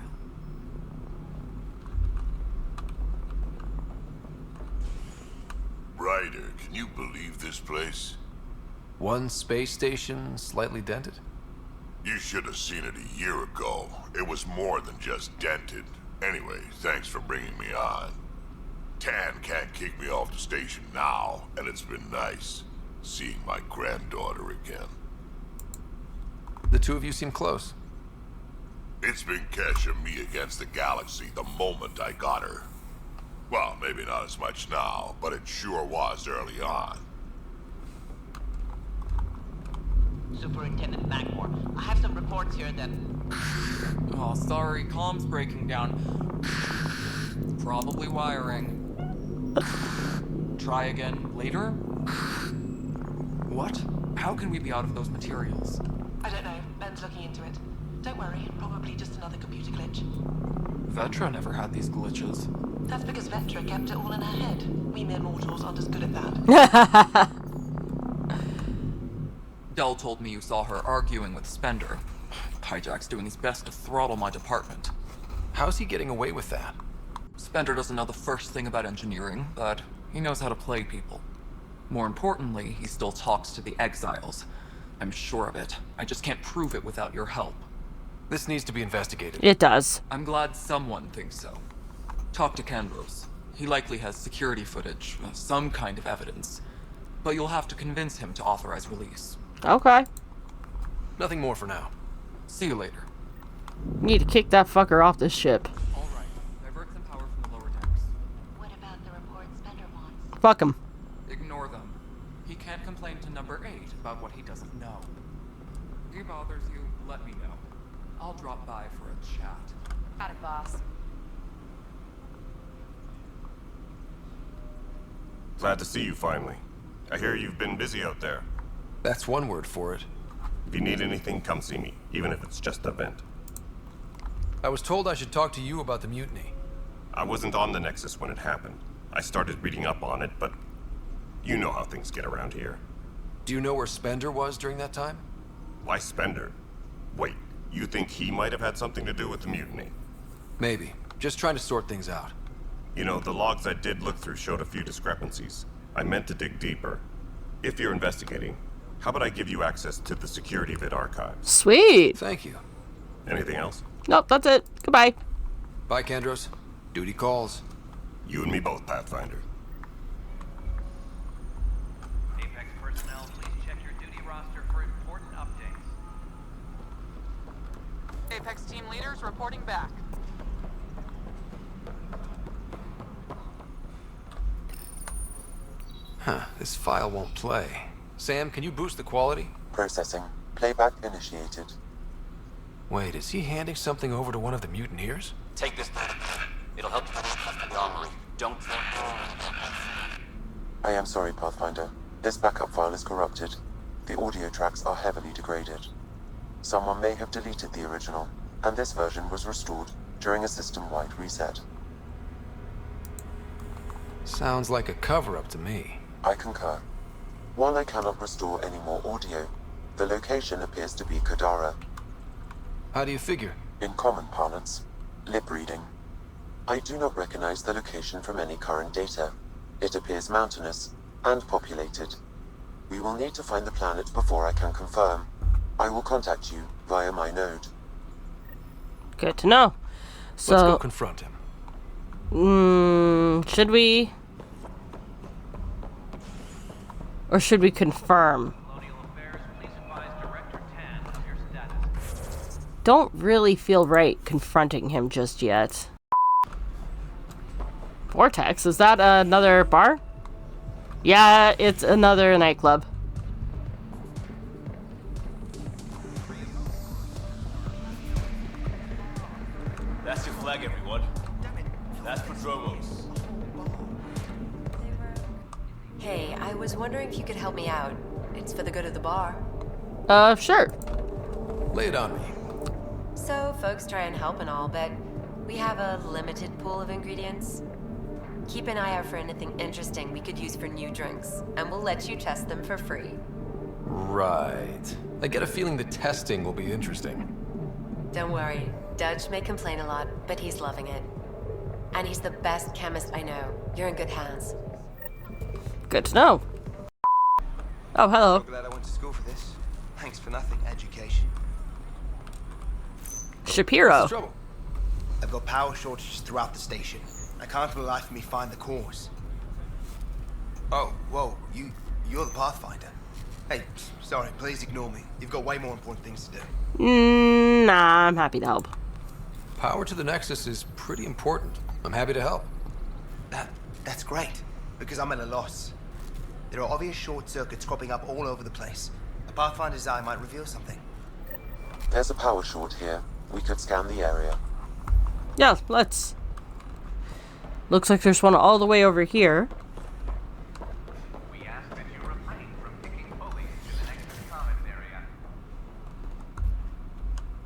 Ryder, can you believe this place? One space station slightly dented? You should have seen it a year ago. It was more than just dented. Anyway, thanks for bringing me on. Tan can't kick me off the station now, and it's been nice seeing my granddaughter again. The two of you seem close. It's been Kesh and me against the galaxy the moment I got her. Well, maybe not as much now, but it sure was early on. Superintendent Magmore, I have some reports here that... Oh, sorry, comm's breaking down. Probably wiring. Try again later? What? How can we be out of those materials? I don't know. Ben's looking into it. Don't worry, probably just another computer glitch. Vetra never had these glitches. That's because Vetra kept it all in her head. We mere mortals aren't as good at that. Dell told me you saw her arguing with Spender. Hijack's doing his best to throttle my department. How's he getting away with that? Spender doesn't know the first thing about engineering, but he knows how to play people. More importantly, he still talks to the exiles. I'm sure of it. I just can't prove it without your help. This needs to be investigated. It does. I'm glad someone thinks so. Talk to Kandros. He likely has security footage, some kind of evidence. But you'll have to convince him to authorize release. Okay. Nothing more for now. See you later. Need to kick that fucker off this ship. Alright, divert some power from the lower decks. What about the report Spender wants? Fuck him. Ignore them. He can't complain to number 8 about what he doesn't know. If he bothers you, let me know. I'll drop by for a chat. Got it, boss. Glad to see you finally. I hear you've been busy out there. That's one word for it. If you need anything, come see me, even if it's just a vent. I was told I should talk to you about the mutiny. I wasn't on the Nexus when it happened. I started reading up on it, but you know how things get around here. Do you know where Spender was during that time? Why Spender? Wait, you think he might have had something to do with the mutiny? Maybe. Just trying to sort things out. You know, the logs I did look through showed a few discrepancies. I meant to dig deeper. If you're investigating, how about I give you access to the security vid archives? Sweet. Thank you. Anything else? Nope, that's it. Goodbye. Bye, Kandros. Duty calls. You and me both, Pathfinder. Apex personnel, please check your duty roster for important updates. Apex team leaders reporting back. Huh, this file won't play. Sam, can you boost the quality? Processing. Playback initiated. Wait, is he handing something over to one of the mutineers? Take this. It'll help you. Don't. I am sorry, Pathfinder. This backup file is corrupted. The audio tracks are heavily degraded. Someone may have deleted the original, and this version was restored during a system-wide reset. Sounds like a cover-up to me. I concur. While I cannot restore any more audio, the location appears to be Kadara. How do you figure? In common parlance, lip reading. I do not recognize the location from any current data. It appears mountainous and populated. We will need to find the planet before I can confirm. I will contact you via my node. Good to know. So let's go confront him. Should we? Or should we confirm? Don't really feel right confronting him just yet. Vortex, is that another bar? Yeah, it's another nightclub. That's your flag, everyone. That's Prodomos. Hey, I was wondering if you could help me out. It's for the good of the bar. Sure. Lay it on me. So, folks try and help and all, but we have a limited pool of ingredients. Keep an eye out for anything interesting we could use for new drinks, and we'll let you test them for free. Right. I get a feeling the testing will be interesting. Don't worry, Dutch may complain a lot, but he's loving it. And he's the best chemist I know. You're in good hands. Good to know. Oh, hello. So glad I went to school for this. Thanks for nothing, education. Shapiro. What's the trouble? I've got power shortages throughout the station. I can't for the life of me find the cause. Oh, whoa, you're the Pathfinder. Hey, sorry, please ignore me. You've got way more important things to do. Nah, I'm happy to help. Power to the Nexus is pretty important. I'm happy to help. That's great, because I'm at a loss. There are obvious short circuits cropping up all over the place. A Pathfinder's eye might reveal something. There's a power short here. We could scan the area. Yeah, let's. Looks like there's one all the way over here. We ask that you refrain from picking foliage in the Nexus Commons area.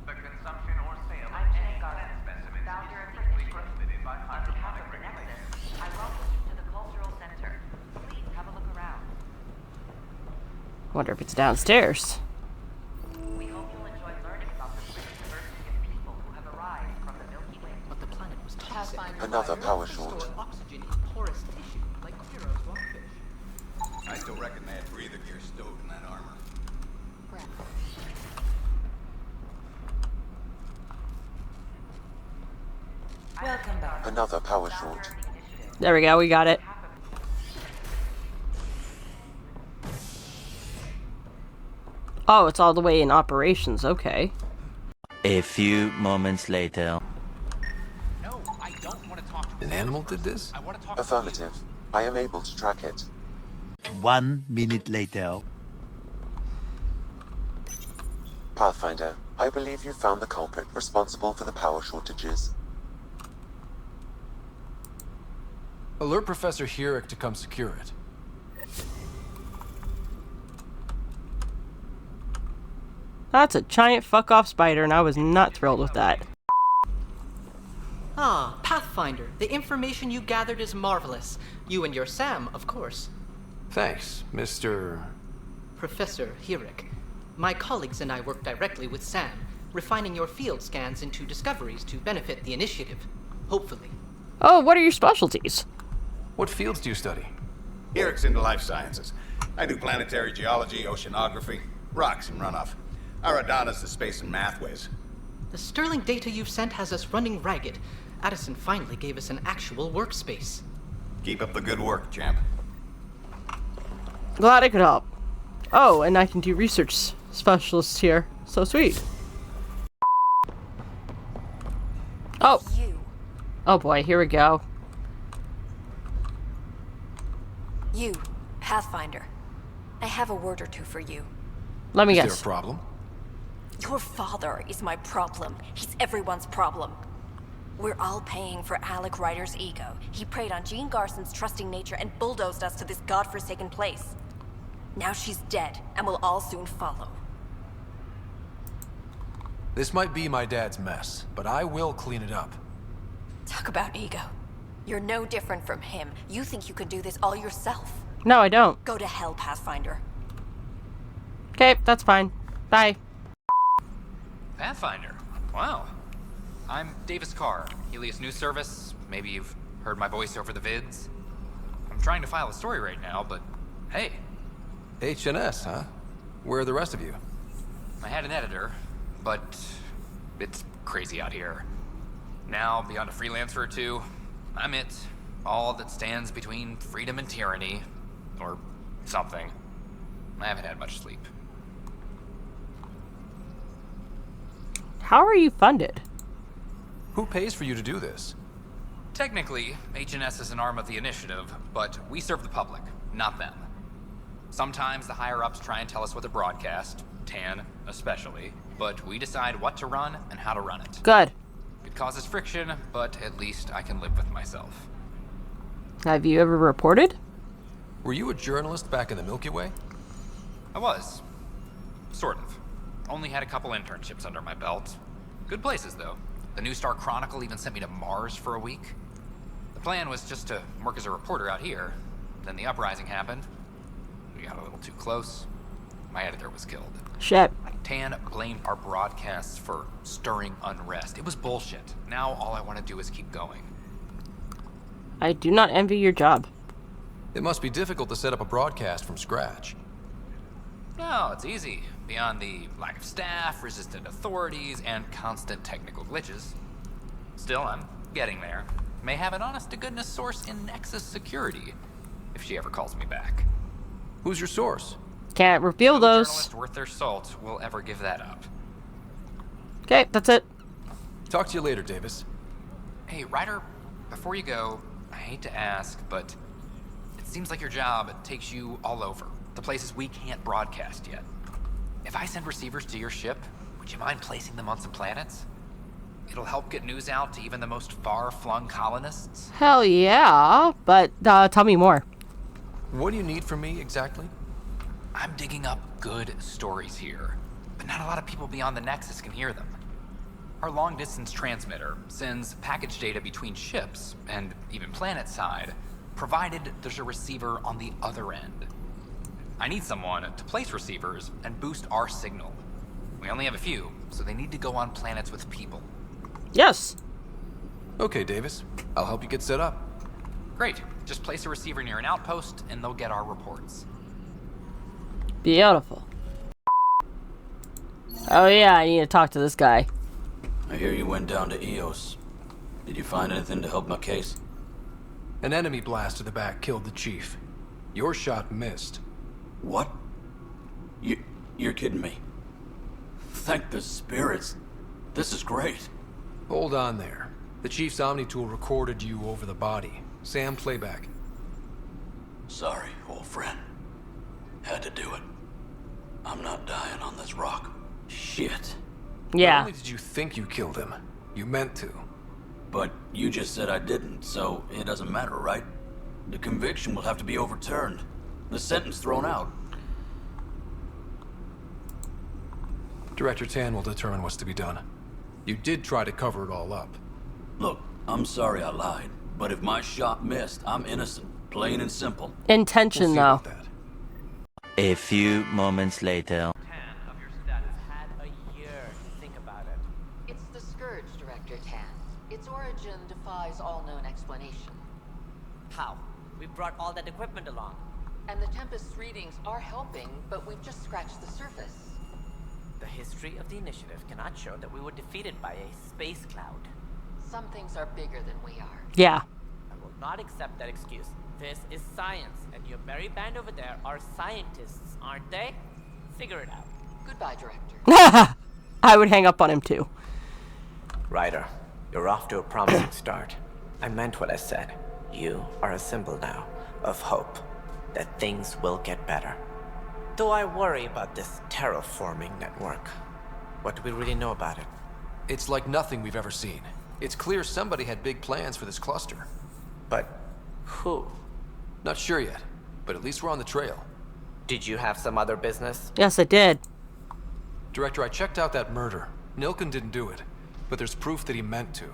The consumption or sale of any plant specimens is strictly prohibited by hydroponic regulations. I welcome you to the Cultural Center. Please have a look around. Wonder if it's downstairs. We hope you'll enjoy learning about the rich diversity of people who have arrived from the Milky Way. But the planet was toxic. Another power short. Oxygen in porous tissue, like Quiro's rockfish. I still reckon they had breather gear stowed in that armor. Welcome back. Another power short. There we go, we got it. Oh, it's all the way in operations, okay. A few moments later. No, I don't want to talk to An animal did this? I want to talk Affirmative. I am able to track it. 1 minute later. Pathfinder, I believe you found the culprit responsible for the power shortages. Alert Professor Helius to come secure it. That's a giant fuck-off spider, and I was not thrilled with that. Ah, Pathfinder, the information you gathered is marvelous. You and your Sam, of course. Thanks, Mr. Professor Helius. My colleagues and I work directly with Sam, refining your field scans into discoveries to benefit the initiative. Hopefully. Oh, what are your specialties? What fields do you study? Eric's into life sciences. I do planetary geology, oceanography, rocks and runoff. Aradana's the space and math whiz. The sterling data you've sent has us running ragged. Addison finally gave us an actual workspace. Keep up the good work, champ. Glad I could help. Oh, and I can do research specialists here. So sweet. Oh. Oh boy, here we go. You, Pathfinder. I have a word or two for you. Let me guess. Is there a problem? Your father is my problem. He's everyone's problem. We're all paying for Alec Ryder's ego. He preyed on Jean Garson's trusting nature and bulldozed us to this godforsaken place. Now she's dead, and we'll all soon follow. This might be my dad's mess, but I will clean it up. Talk about ego. You're no different from him. You think you can do this all yourself. No, I don't. Go to hell, Pathfinder. Okay, that's fine. Bye. Pathfinder? Wow. I'm Davis Carr, Helius News Service. Maybe you've heard my voice over the vids. I'm trying to file a story right now, but hey. HNS, huh? Where are the rest of you? I had an editor, but it's crazy out here. Now, beyond a freelancer or two, I'm it. All that stands between freedom and tyranny. Or something. I haven't had much sleep. How are you funded? Who pays for you to do this? Technically, HNS is an arm of the Initiative, but we serve the public, not them. Sometimes the higher-ups try and tell us what to broadcast, Tan especially, but we decide what to run and how to run it. Good. It causes friction, but at least I can live with myself. Have you ever reported? Were you a journalist back in the Milky Way? I was. Sort of. Only had a couple internships under my belt. Good places, though. The New Star Chronicle even sent me to Mars for a week. The plan was just to work as a reporter out here. Then the uprising happened. We got a little too close. My editor was killed. Shit. Tan blamed our broadcasts for stirring unrest. It was bullshit. Now all I want to do is keep going. I do not envy your job. It must be difficult to set up a broadcast from scratch. No, it's easy. Beyond the lack of staff, resistant authorities, and constant technical glitches. Still, I'm getting there. May have an honest-to-goodness source in Nexus security, if she ever calls me back. Who's your source? Can't reveal No those. journalist worth their salt will ever give that up. Okay, that's it. Talk to you later, Davis. Hey, Ryder, before you go, I hate to ask, but it seems like your job takes you all over, the places we can't broadcast yet. If I send receivers to your ship, would you mind placing them on some planets? It'll help get news out to even the most far-flung colonists. Hell yeah, but tell me more. What do you need from me, exactly? I'm digging up good stories here, but not a lot of people beyond the Nexus can hear them. Our long-distance transmitter sends package data between ships, and even planet-side, provided there's a receiver on the other end. I need someone to place receivers and boost our signal. We only have a few, so they need to go on planets with people. Yes. Okay, Davis. I'll help you get set up. Great. Just place a receiver near an outpost, and they'll get our reports. Beautiful. Oh yeah, I need to talk to this guy. I hear you went down to EOS. Did you find anything to help my case? An enemy blast to the back killed the chief. Your shot missed. What? You're kidding me. Thank the spirits. This is great. Hold on there. The chief's Omni tool recorded you over the body. Sam, playback. Sorry, old friend. Had to do it. I'm not dying on this rock. Shit. Yeah. Not only did you think you killed him, you meant to. But you just said I didn't, so it doesn't matter, right? The conviction will have to be overturned. The sentence thrown out. Director Tan will determine what's to be done. You did try to cover it all up. Look, I'm sorry I lied, but if my shot missed, I'm innocent. Plain and simple. Intention, though. A few moments later. It's the Scourge, Director Tan. Its origin defies all known explanation. How? We brought all that equipment along. And the Tempest readings are helping, but we've just scratched the surface. The history of the Initiative cannot show that we were defeated by a space cloud. Some things are bigger than we are. Yeah. I will not accept that excuse. This is science, and your merry band over there are scientists, aren't they? Figure it out. Goodbye, Director. I would hang up on him too. Ryder, you're off to a promising start. I meant what I said. You are a symbol now of hope that things will get better. Though I worry about this terraforming network. What do we really know about it? It's like nothing we've ever seen. It's clear somebody had big plans for this cluster. But who? Not sure yet, but at least we're on the trail. Did you have some other business? Yes, I did. Director, I checked out that murder. Nilken didn't do it, but there's proof that he meant to.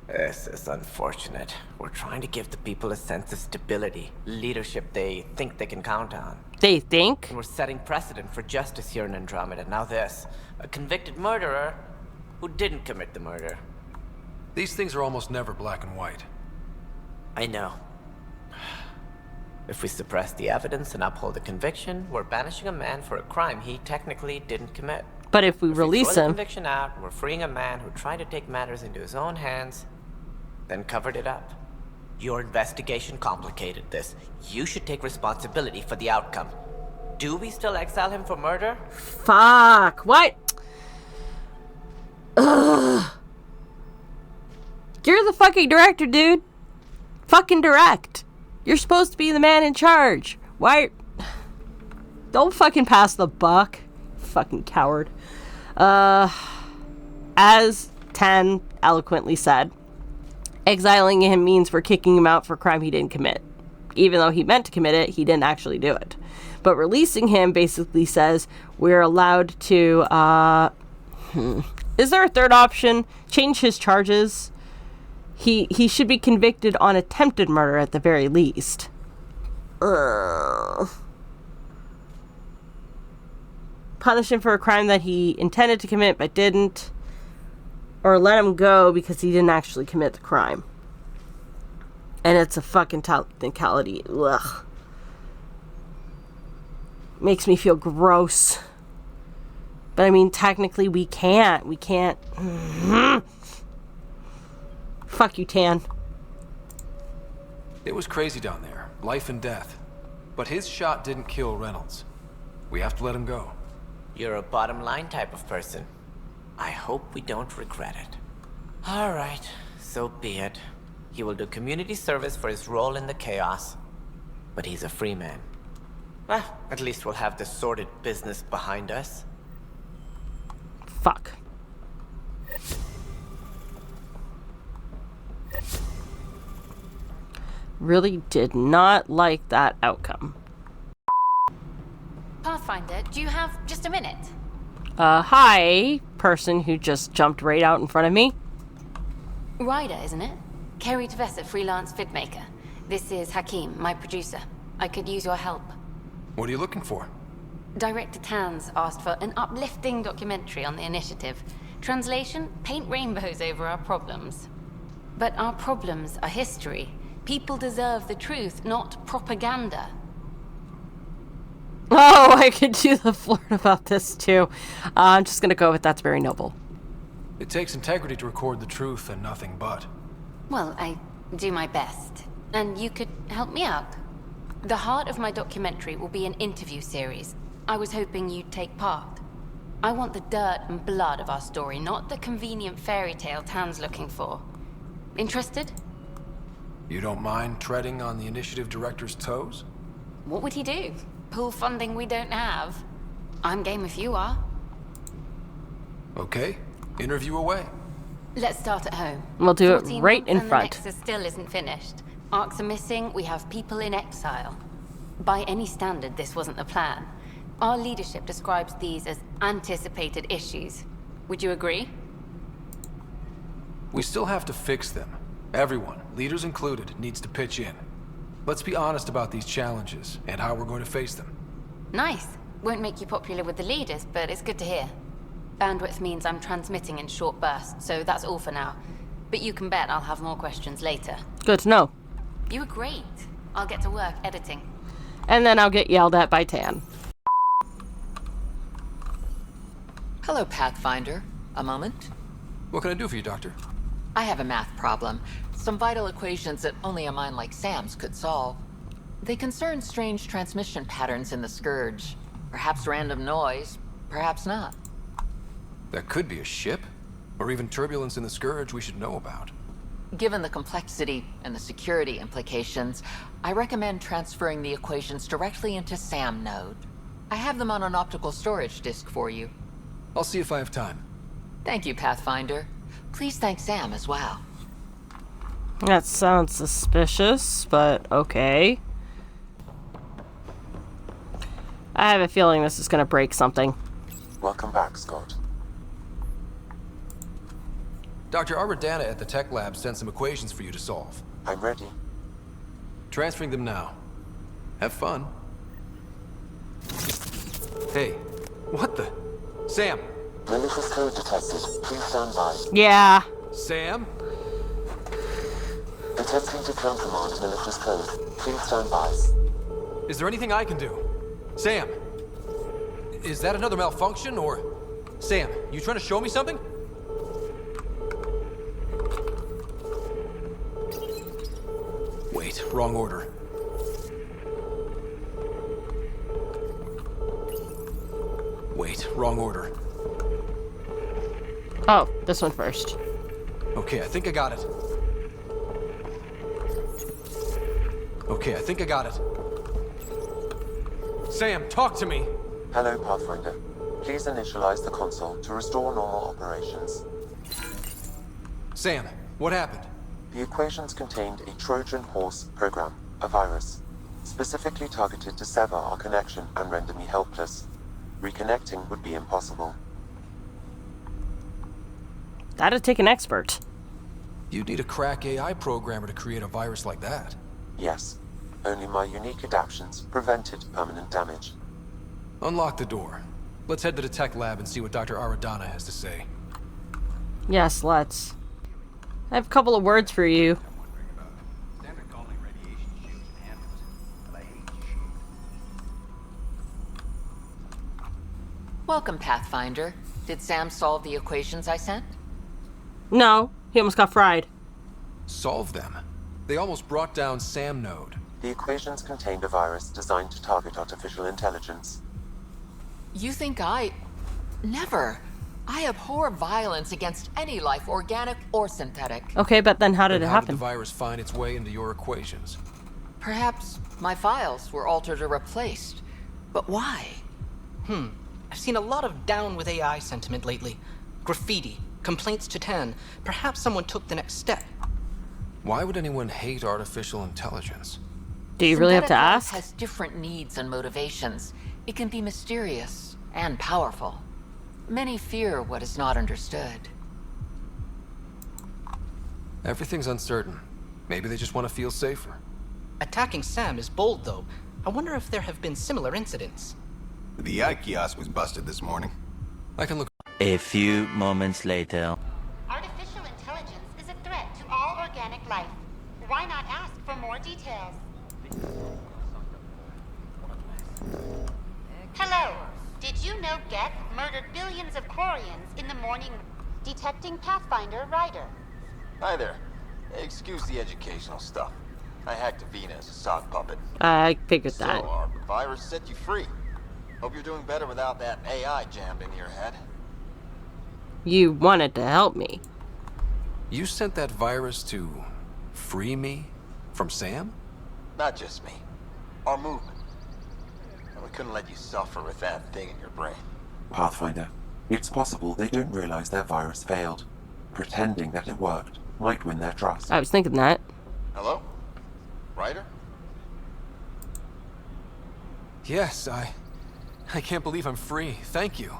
This is unfortunate. We're trying to give the people a sense of stability, leadership they think they can count on. They think? And we're setting precedent for justice here in Andromeda. Now this, a convicted murderer who didn't commit the murder. These things are almost never black and white. I know. If we suppress the evidence and uphold the conviction, we're banishing a man for a crime he technically didn't commit. But if we If release we throw the him... conviction out, we're freeing a man who tried to take matters into his own hands, then covered it up. Your investigation complicated this. You should take responsibility for the outcome. Do we still exile him for murder? Fuck. What? Ugh. You're the fucking director, dude. Fucking direct. You're supposed to be the man in charge. Why? Don't fucking pass the buck. Fucking coward. As Tan eloquently said, exiling him means we're kicking him out for a crime he didn't commit. Even though he meant to commit it, he didn't actually do it. But releasing him basically says we're allowed to, Is there a third option? Change his charges? He should be convicted on attempted murder at the very least. Punish him for a crime that he intended to commit but didn't. Or let him go because he didn't actually commit the crime. And it's a fucking technicality. Ugh. Makes me feel gross. But I mean, technically we can't. We can't. Fuck you, Tan. It was crazy down there. Life and death. But his shot didn't kill Reynolds. We have to let him go. You're a bottom line type of person. I hope we don't regret it. Alright, so be it. He will do community service for his role in the chaos. But he's a free man. Well, at least we'll have this sordid business behind us. Fuck. Really did not like that outcome. Pathfinder, do you have just a minute? Hi, person who just jumped right out in front of me. Ryder, isn't it? Kerry Tevessa, freelance vidmaker. This is Hakeem, my producer. I could use your help. What are you looking for? Director Tan's asked for an uplifting documentary on the initiative. Translation, paint rainbows over our problems. But our problems are history. People deserve the truth, not propaganda. Oh, I could do the flirt about this too. I'm just gonna go with that's very noble. It takes integrity to record the truth and nothing but. Well, I do my best. And you could help me out. The heart of my documentary will be an interview series. I was hoping you'd take part. I want the dirt and blood of our story, not the convenient fairy tale Tan's looking for. Interested? You don't mind treading on the initiative director's toes? What would he do? Pool funding we don't have. I'm game if you are. Okay, interview away. Let's start at home. We'll do it right in front. The Nexus still isn't finished. Arcs are missing, we have people in exile. By any standard, this wasn't the plan. Our leadership describes these as anticipated issues. Would you agree? We still have to fix them. Everyone, leaders included, needs to pitch in. Let's be honest about these challenges and how we're going to face them. Nice. Won't make you popular with the leaders, but it's good to hear. Bandwidth means I'm transmitting in short bursts, so that's all for now. But you can bet I'll have more questions later. Good to know. You were great. I'll get to work editing. And then I'll get yelled at by Tan. Hello, Pathfinder. A moment? What can I do for you, Doctor? I have a math problem. Some vital equations that only a mind like Sam's could solve. They concern strange transmission patterns in the Scourge. Perhaps random noise, perhaps not. That could be a ship, or even turbulence in the Scourge we should know about. Given the complexity and the security implications, I recommend transferring the equations directly into SAM node. I have them on an optical storage disk for you. I'll see if I have time. Thank you, Pathfinder. Please thank Sam as well. That sounds suspicious, but okay. I have a feeling this is going to break something. Welcome back, Scott. Dr. Aradana at the tech lab sent some equations for you to solve. I'm ready. Transferring them now. Have fun. Hey, what the? Sam! Malicious code detected. Please stand by. Yeah. Sam? Attempting to countermand malicious code. Please stand by. Is there anything I can do? Sam! Is that another malfunction, or... Sam, you trying to show me something? Wait, wrong order. Wait, wrong order. Oh, this one first. Okay, I think I got it. Okay, I think I got it. Sam, talk to me! Hello, Pathfinder. Please initialize the console to restore normal operations. Sam, what happened? The equations contained a Trojan horse program, a virus, specifically targeted to sever our connection and render me helpless. Reconnecting would be impossible. That'd take an expert. You'd need a crack AI programmer to create a virus like that. Yes. Only my unique adaptations prevented permanent damage. Unlock the door. Let's head to the tech lab and see what Dr. Aradana has to say. Yes, let's. I have a couple of words for you. Welcome, Pathfinder. Did Sam solve the equations I sent? No, he almost got fried. Solve them? They almost brought down Sam Node. The equations contained a virus designed to target artificial intelligence. You think I... Never. I abhor violence against any life, organic or synthetic. Okay, but then how did it How happen? did the virus find its way into your equations? Perhaps my files were altered or replaced. But why? I've seen a lot of down with AI sentiment lately. Graffiti, complaints to 10. Perhaps someone took the next step. Why would anyone hate artificial intelligence? Do you really have to Synthetic life ask? has different needs and motivations. It can be mysterious and powerful. Many fear what is not understood. Everything's uncertain. Maybe they just want to feel safer. Attacking Sam is bold, though. I wonder if there have been similar incidents. The eye kiosk was busted this morning. I can look. A few moments later. Artificial intelligence is a threat to all organic life. Why not ask for more details? Hello. Did you know Geth murdered billions of Quarians in the morning? Detecting Pathfinder Ryder. Hi there. Excuse the educational stuff. I hacked Avina as a sock puppet. I figured that. So, our virus set you free. Hope you're doing better without that AI jammed into your head. You wanted to help me. You sent that virus to free me from Sam? Not just me. Our movement. And we couldn't let you suffer with that thing in your brain. Pathfinder, it's possible they don't realize their virus failed. Pretending that it worked might win their trust. I was thinking that. Hello? Ryder? Yes, I can't believe I'm free. Thank you.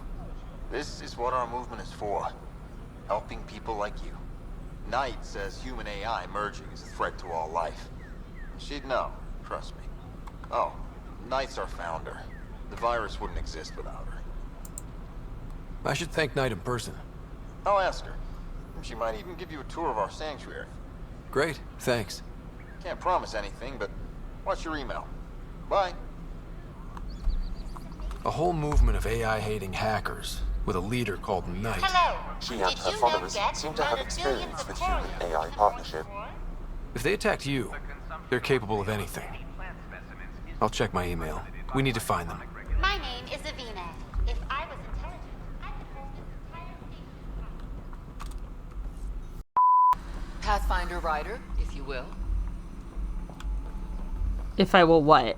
This is what our movement is for. Helping people like you. Knight says human AI merging is a threat to all life. She'd know, trust me. Oh, Knight's our founder. The virus wouldn't exist without her. I should thank Knight in person. I'll ask her. She might even give you a tour of our sanctuary. Great, thanks. Can't promise anything, but what's your email? Bye. A whole movement of AI-hating hackers with a leader called Knight. Hello. She and her followers seem to have experience with human-AI partnership. If they attacked you, they're capable of anything. I'll check my email. We need to find them. My name is Avina. If I was intelligent, I could hold this entire station. Pathfinder Ryder, if you will. If I will what?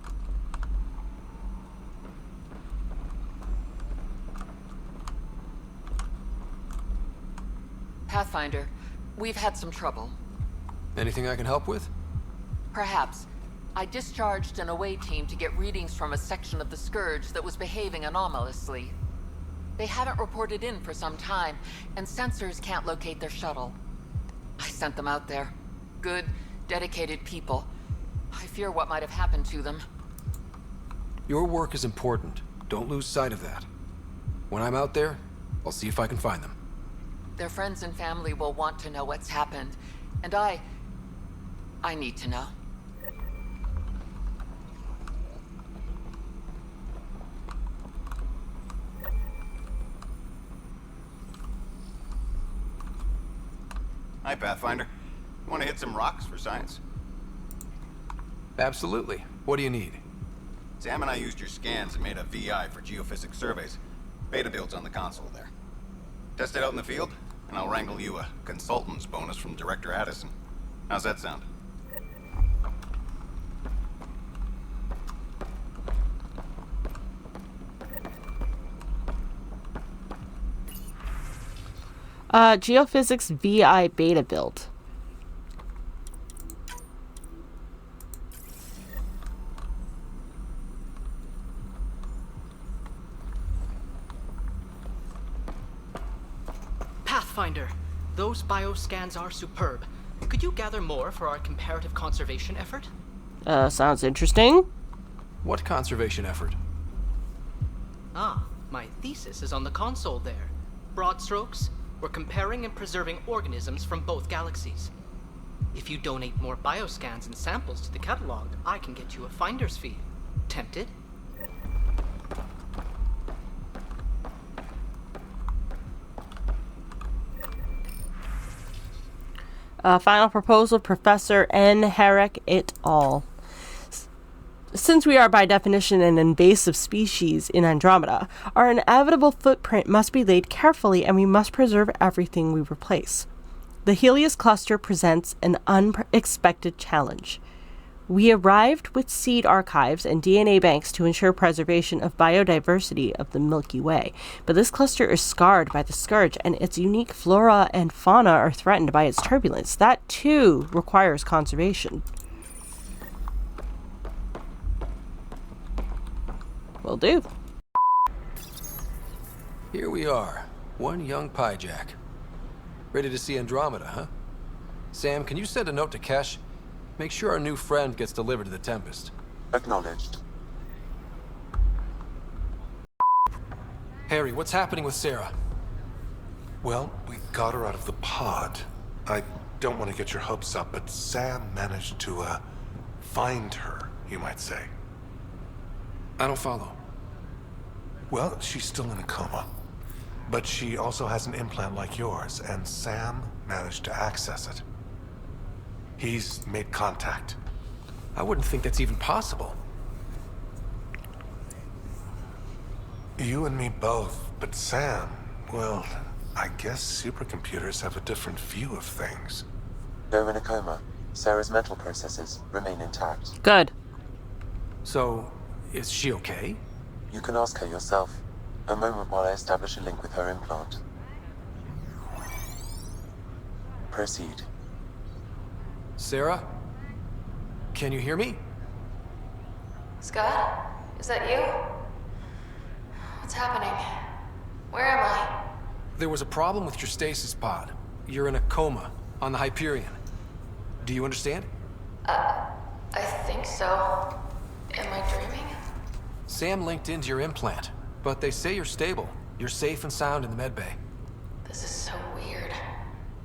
Pathfinder, we've had some trouble. Anything I can help with? Perhaps. I discharged an away team to get readings from a section of the Scourge that was behaving anomalously. They haven't reported in for some time, and sensors can't locate their shuttle. I sent them out there. Good, dedicated people. I fear what might have happened to them. Your work is important. Don't lose sight of that. When I'm out there, I'll see if I can find them. Their friends and family will want to know what's happened, and I need to know. Hi, Pathfinder. Want to hit some rocks for science? Absolutely. What do you need? Sam and I used your scans and made a VI for geophysics surveys. Beta build's on the console there. Test it out in the field, and I'll wrangle you a consultant's bonus from Director Addison. How's that sound? Geophysics VI beta build. Pathfinder, those bioscans are superb. Could you gather more for our comparative conservation effort? Sounds interesting. What conservation effort? Ah, my thesis is on the console there. Broad strokes, we're comparing and preserving organisms from both galaxies. If you donate more bioscans and samples to the catalog, I can get you a finder's fee. Tempted? Final proposal, Professor N. Herrick et al. Since we are by definition an invasive species in Andromeda, our inevitable footprint must be laid carefully and we must preserve everything we replace. The Helius cluster presents an unexpected challenge. We arrived with seed archives and DNA banks to ensure preservation of biodiversity of the Milky Way, but this cluster is scarred by the Scourge and its unique flora and fauna are threatened by its turbulence. That too requires conservation. Will do. Here we are, one young piejack. Ready to see Andromeda, huh? Sam, can you send a note to Kesh? Make sure our new friend gets delivered to the Tempest. Acknowledged. Harry, what's happening with Sarah? Well, we got her out of the pod. I don't want to get your hopes up, but Sam managed to, find her, you might say. I don't follow. Well, she's still in a coma. But she also has an implant like yours, and Sam managed to access it. He's made contact. I wouldn't think that's even possible. You and me both, but Sam, well, I guess supercomputers have a different view of things. Though in a coma, Sarah's mental processes remain intact. Good. So, is she okay? You can ask her yourself. A moment while I establish a link with her implant. Proceed. Sarah? Can you hear me? Scott? Is that you? What's happening? Where am I? There was a problem with your stasis pod. You're in a coma on the Hyperion. Do you understand? I think so. Am I dreaming? Sam linked into your implant, but they say you're stable. You're safe and sound in the medbay. This is so weird.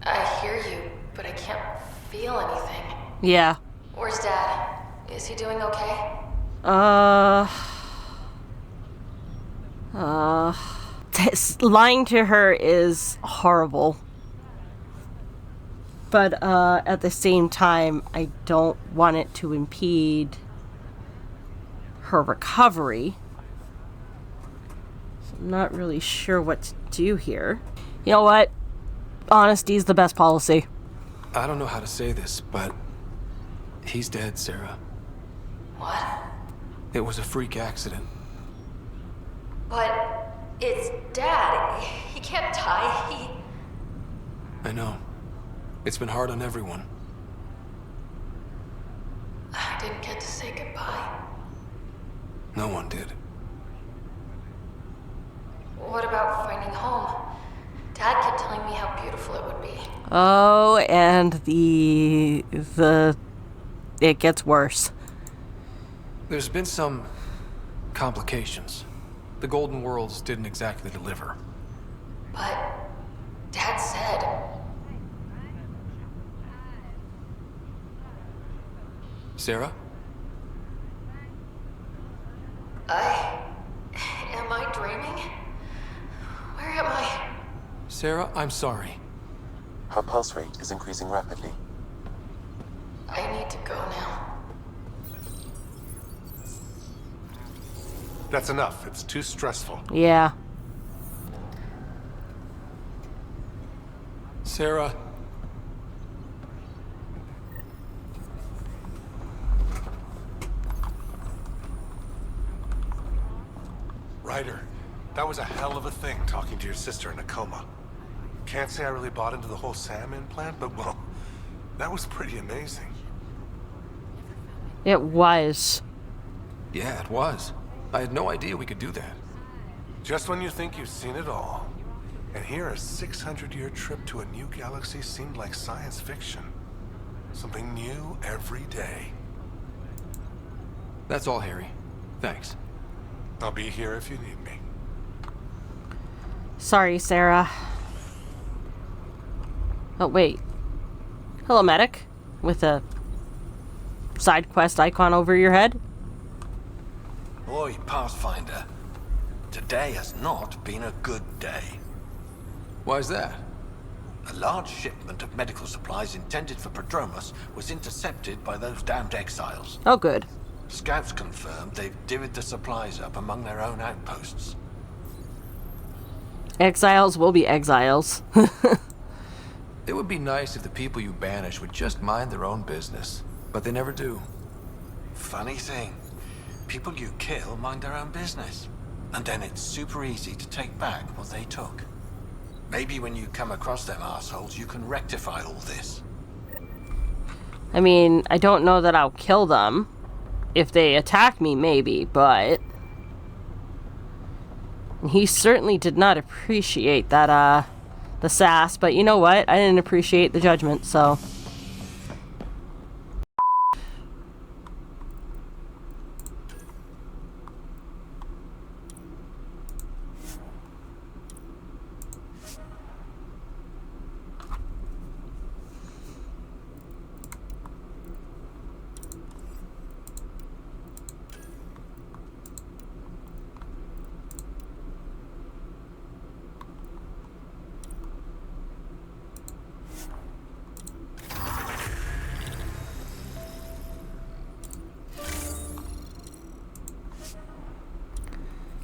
I hear you, but I can't feel anything. Yeah. Where's Dad? Is he doing okay? Lying to her is horrible. But at the same time, I don't want it to impede her recovery. So I'm not really sure what to do here. You know what? Honesty is the best policy. I don't know how to say this, but he's dead, Sarah. What? It was a freak accident. But it's Dad. He can't die. I know. It's been hard on everyone. I didn't get to say goodbye. No one did. What about finding home? Dad kept telling me how beautiful it would be. Oh, and it gets worse. There's been some complications. The Golden Worlds didn't exactly deliver. But Dad said... Sarah? Am I dreaming? Where am I? Sarah, I'm sorry. Her pulse rate is increasing rapidly. I need to go now. That's enough. It's too stressful. Yeah. Sarah. Ryder, that was a hell of a thing talking to your sister in a coma. Can't say I really bought into the whole Sam implant, but well, that was pretty amazing. It was. Yeah, it was. I had no idea we could do that. Just when you think you've seen it all. And here a 600-year trip to a new galaxy seemed like science fiction. Something new every day. That's all, Harry. Thanks. I'll be here if you need me. Sorry, Sarah. Oh, wait. Hello, medic. With a side quest icon over your head. Oi, Pathfinder. Today has not been a good day. Why's that? A large shipment of medical supplies intended for Prodomos was intercepted by those damned exiles. Oh, good. Scouts confirmed they've divvied the supplies up among their own outposts. Exiles will be exiles. It would be nice if the people you banish would just mind their own business, but they never do. Funny thing, people you kill mind their own business, and then it's super easy to take back what they took. Maybe when you come across them assholes, you can rectify all this. I mean, I don't know that I'll kill them. If they attack me, maybe, but... He certainly did not appreciate that, the sass, but you know what? I didn't appreciate the judgment, so...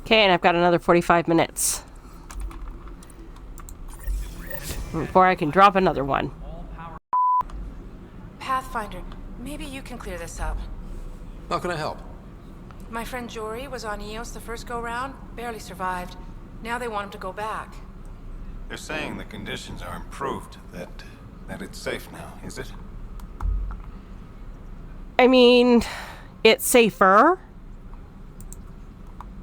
Okay, and I've got another 45 minutes before I can drop another one. Pathfinder, maybe you can clear this up. How can I help? My friend Jory was on Eos the first go-round, barely survived. Now they want him to go back. They're saying the conditions are improved, that it's safe now, is it? I mean, it's safer.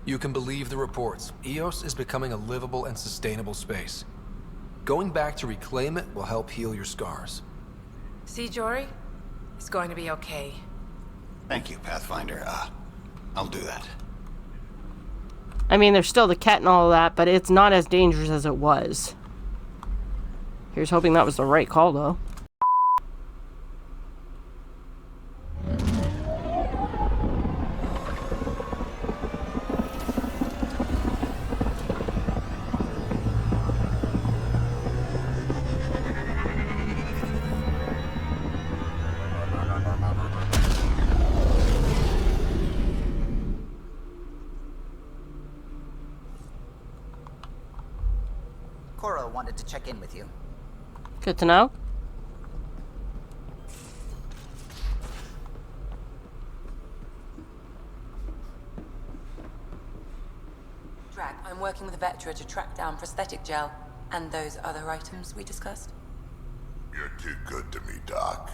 You can believe the reports. Eos is becoming a livable and sustainable space. Going back to reclaim it will help heal your scars. See, Jory? It's going to be okay. Thank you, Pathfinder. I'll do that. I mean, there's still the cat and all of that, but it's not as dangerous as it was. Here's hoping that was the right call, though. Cora wanted to check in with you. Good to know. Drac, I'm working with Vectra to track down prosthetic gel and those other items we discussed. You're too good to me, Doc.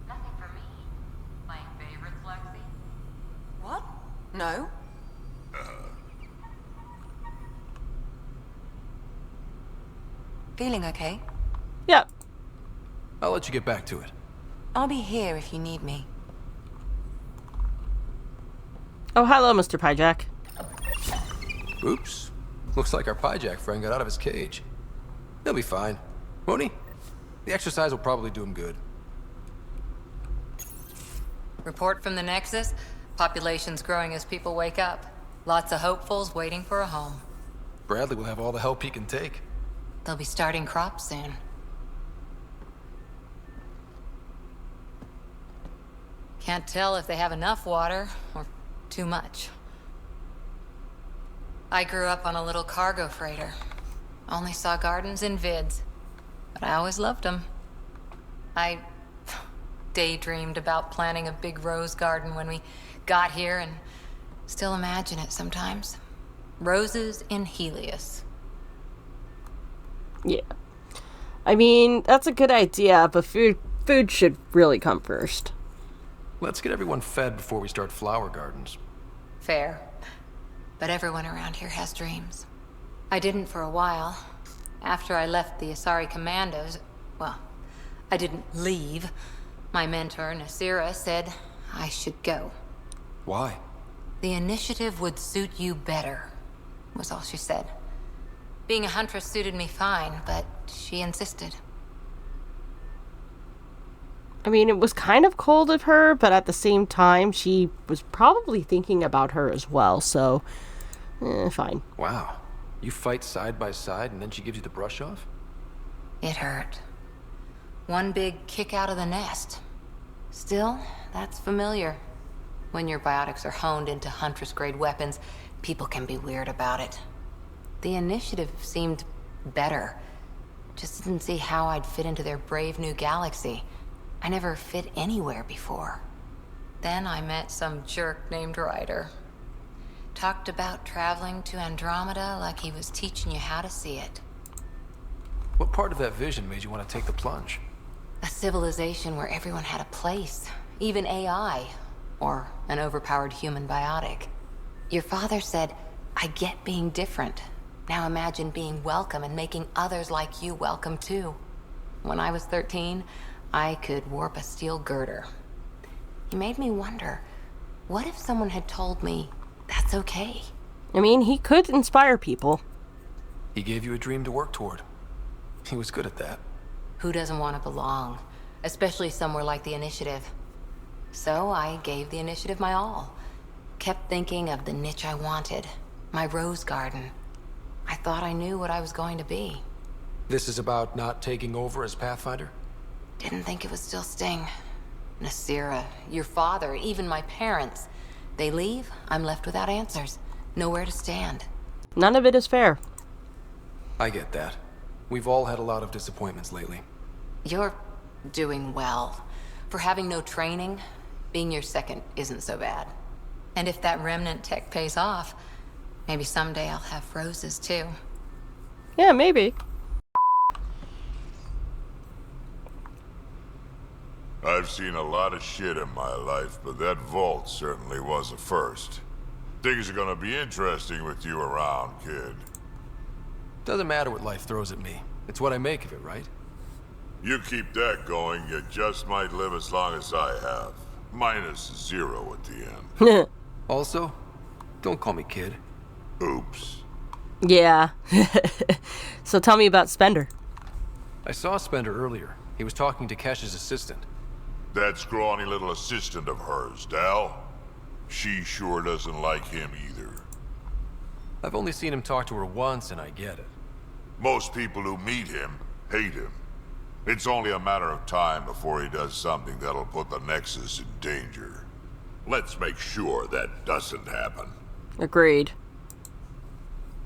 Nothing for me. Playing favorites, Lexi? What? No? Feeling okay? Yep. I'll let you get back to it. I'll be here if you need me. Oh, hello, Mr. Pyjack. Oops. Looks like our Pyjack friend got out of his cage. He'll be fine, won't he? The exercise will probably do him good. Report from the Nexus. Population's growing as people wake up. Lots of hopefuls waiting for a home. Bradley will have all the help he can take. They'll be starting crops soon. Can't tell if they have enough water or too much. I grew up on a little cargo freighter. Only saw gardens in vids, but I always loved them. I daydreamed about planting a big rose garden when we got here and still imagine it sometimes. Roses in Helius. Yeah. I mean, that's a good idea, but food should really come first. Let's get everyone fed before we start flower gardens. Fair. But everyone around here has dreams. I didn't for a while. After I left the Asari Commandos, well, I didn't leave. My mentor, Nasira, said I should go. Why? The initiative would suit you better, was all she said. Being a huntress suited me fine, but she insisted. I mean, it was kind of cold of her, but at the same time, she was probably thinking about her as well, so, fine. Wow. You fight side by side and then she gives you the brush off? It hurt. One big kick out of the nest. Still, that's familiar. When your biotics are honed into Huntress-grade weapons, people can be weird about it. The initiative seemed better. Just didn't see how I'd fit into their brave new galaxy. I never fit anywhere before. Then I met some jerk named Ryder. Talked about traveling to Andromeda like he was teaching you how to see it. What part of that vision made you want to take the plunge? A civilization where everyone had a place, even AI, or an overpowered human biotic. Your father said, I get being different. Now imagine being welcome and making others like you welcome too. When I was 13, I could warp a steel girder. He made me wonder, what if someone had told me that's okay? I mean, he could inspire people. He gave you a dream to work toward. He was good at that. Who doesn't want to belong? Especially somewhere like the Initiative. So I gave the Initiative my all. Kept thinking of the niche I wanted. My rose garden. I thought I knew what I was going to be. This is about not taking over as Pathfinder? Didn't think it would still sting. Nasira, your father, even my parents. They leave, I'm left without answers. Nowhere to stand. None of it is fair. I get that. We've all had a lot of disappointments lately. You're doing well. For having no training, being your second isn't so bad. And if that remnant tech pays off, maybe someday I'll have roses too. Yeah, maybe. I've seen a lot of shit in my life, but that vault certainly was a first. Things are gonna be interesting with you around, kid. Doesn't matter what life throws at me. It's what I make of it, right? You keep that going, you just might live as long as I have. Minus 0 at the end. Also, don't call me kid. Oops. Yeah. So tell me about Spender. I saw Spender earlier. He was talking to Kesh's assistant. That scrawny little assistant of hers, Dal. She sure doesn't like him either. I've only seen him talk to her once, and I get it. Most people who meet him hate him. It's only a matter of time before he does something that'll put the Nexus in danger. Let's make sure that doesn't happen. Agreed.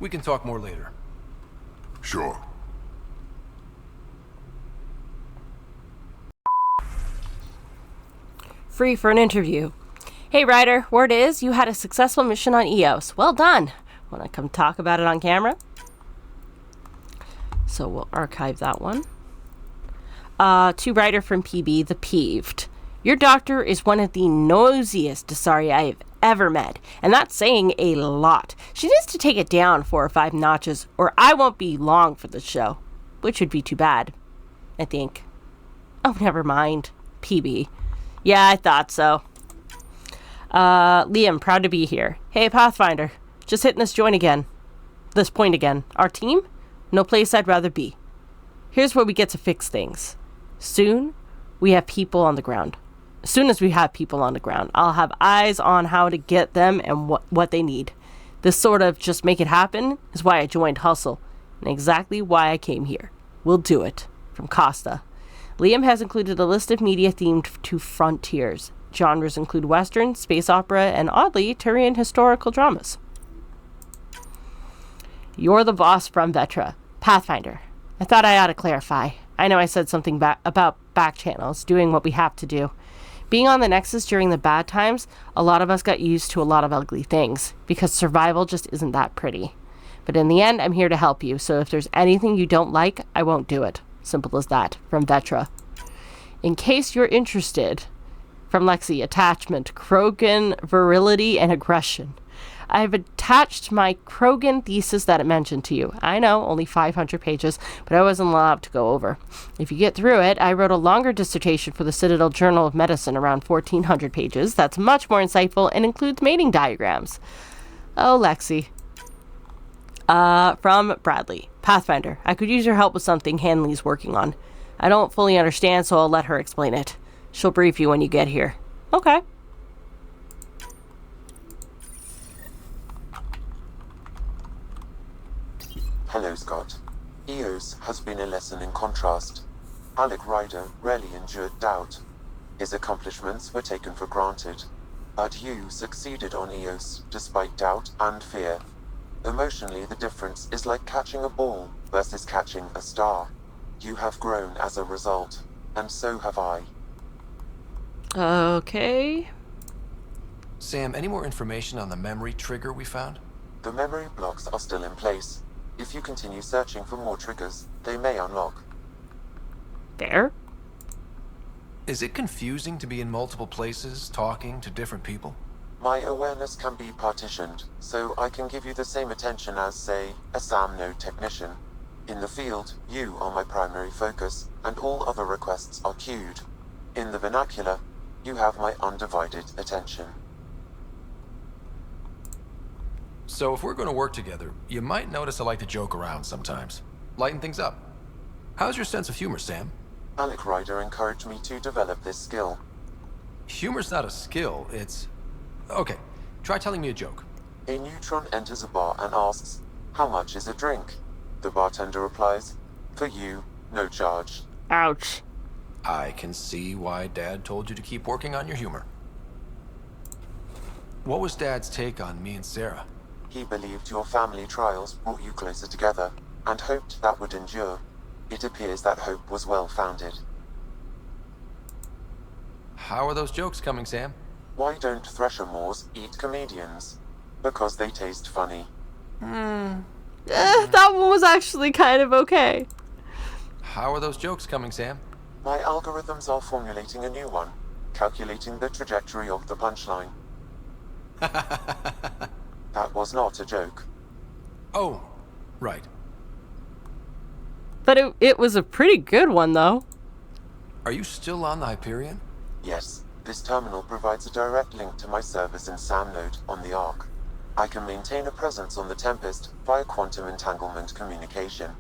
We can talk more later. Sure. Free for an interview. Hey Ryder, word is you had a successful mission on Eos. Well done. Want to come talk about it on camera? So we'll archive that one. To Ryder from PB, the Peeved. Your doctor is one of the nosiest Asari I have ever met, and that's saying a lot. She needs to take it down 4 or 5 notches, or I won't be long for the show. Which would be too bad, I think. Oh, never mind. PB. Yeah, I thought so. Liam, proud to be here. Hey, Pathfinder. Just hitting this point again. Our team? No place I'd rather be. Here's where we get to fix things. Soon, we have people on the ground. As soon as we have people on the ground, I'll have eyes on how to get them and what they need. This sort of just make it happen is why I joined Hustle, and exactly why I came here. We'll do it. From Costa. Liam has included a list of media themed to frontiers. Genres include Western, space opera, and oddly, Turian historical dramas. you're the boss from Vetra. Pathfinder. I thought I ought to clarify. I know I said something about back channels, doing what we have to do. Being on the Nexus during the bad times, a lot of us got used to a lot of ugly things, because survival just isn't that pretty. But in the end, I'm here to help you, so if there's anything you don't like, I won't do it. Simple as that. From Vetra. In case you're interested, from Lexi, attachment, Krogan, virility, and aggression. I've attached my Krogan thesis that it mentioned to you. I know, only 500 pages, but I wasn't allowed to go over. If you get through it, I wrote a longer dissertation for the Citadel Journal of Medicine, around 1,400 pages. That's much more insightful and includes mating diagrams. Oh, Lexi. From Bradley. Pathfinder, I could use your help with something Hanley's working on. I don't fully understand, so I'll let her explain it. She'll brief you when you get here. Okay. Hello, Scott. EOS has been a lesson in contrast. Alec Ryder rarely endured doubt. His accomplishments were taken for granted. But you succeeded on EOS, despite doubt and fear. Emotionally, the difference is like catching a ball versus catching a star. You have grown as a result, and so have I. Okay. Sam, any more information on the memory trigger we found? The memory blocks are still in place. If you continue searching for more triggers, they may unlock. There? Is it confusing to be in multiple places, talking to different people? My awareness can be partitioned, so I can give you the same attention as, say, a SAM node technician. In the field, you are my primary focus, and all other requests are queued. In the vernacular, you have my undivided attention. So if we're going to work together, you might notice I like to joke around sometimes. Lighten things up. How's your sense of humor, Sam? Alec Ryder encouraged me to develop this skill. Humor's not a skill, it's... Okay, try telling me a joke. A neutron enters a bar and asks, "How much is a drink?" The bartender replies, "For you, no charge." Ouch. I can see why Dad told you to keep working on your humor. What was Dad's take on me and Sarah? He believed your family trials brought you closer together, and hoped that would endure. It appears that hope was well-founded. How are those jokes coming, Sam? Why don't Thresher Moors eat comedians? Because they taste funny. That one was actually kind of okay. How are those jokes coming, Sam? My algorithms are formulating a new one, calculating the trajectory of the punchline. That was not a joke. Oh, right. But it was a pretty good one, though. Are you still on the Hyperion? Yes. This terminal provides a direct link to my servers in SAM node on the Ark. I can maintain a presence on the Tempest via quantum entanglement communication.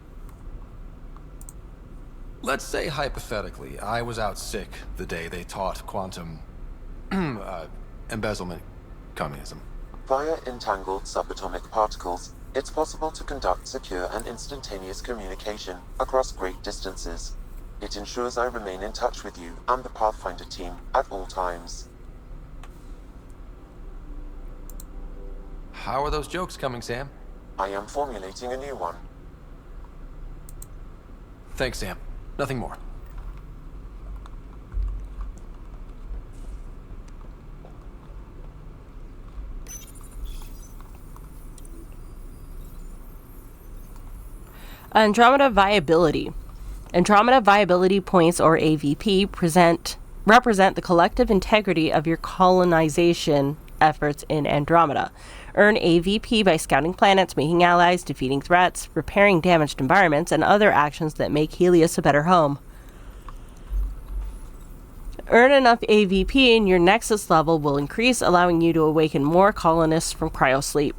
Let's say, hypothetically, I was out sick the day they taught quantum... embezzlement communism. Via entangled subatomic particles, it's possible to conduct secure and instantaneous communication across great distances. It ensures I remain in touch with you and the Pathfinder team at all times. How are those jokes coming, Sam? I am formulating a new one. Thanks, Sam. Nothing more. Andromeda viability. Andromeda viability points, or AVP, represent the collective integrity of your colonization efforts in Andromeda. Earn AVP by scouting planets, making allies, defeating threats, repairing damaged environments, and other actions that make Helius a better home. Earn enough AVP and your Nexus level will increase, allowing you to awaken more colonists from cryosleep.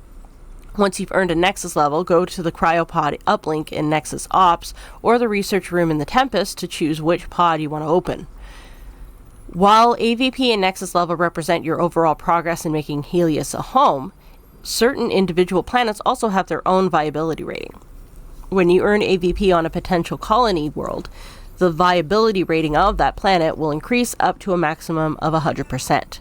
Once you've earned a Nexus level, go to the cryopod uplink in Nexus Ops or the research room in the Tempest to choose which pod you want to open. While AVP and Nexus level represent your overall progress in making Helius a home, certain individual planets also have their own viability rating. When you earn AVP on a potential colony world, the viability rating of that planet will increase up to a maximum of 100%.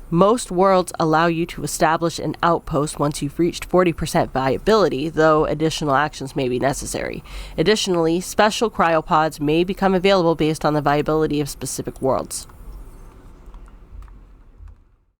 Most worlds allow you to establish an outpost once you've reached 40% viability, though additional actions may be necessary. Additionally, special cryopods may become available based on the viability of specific worlds.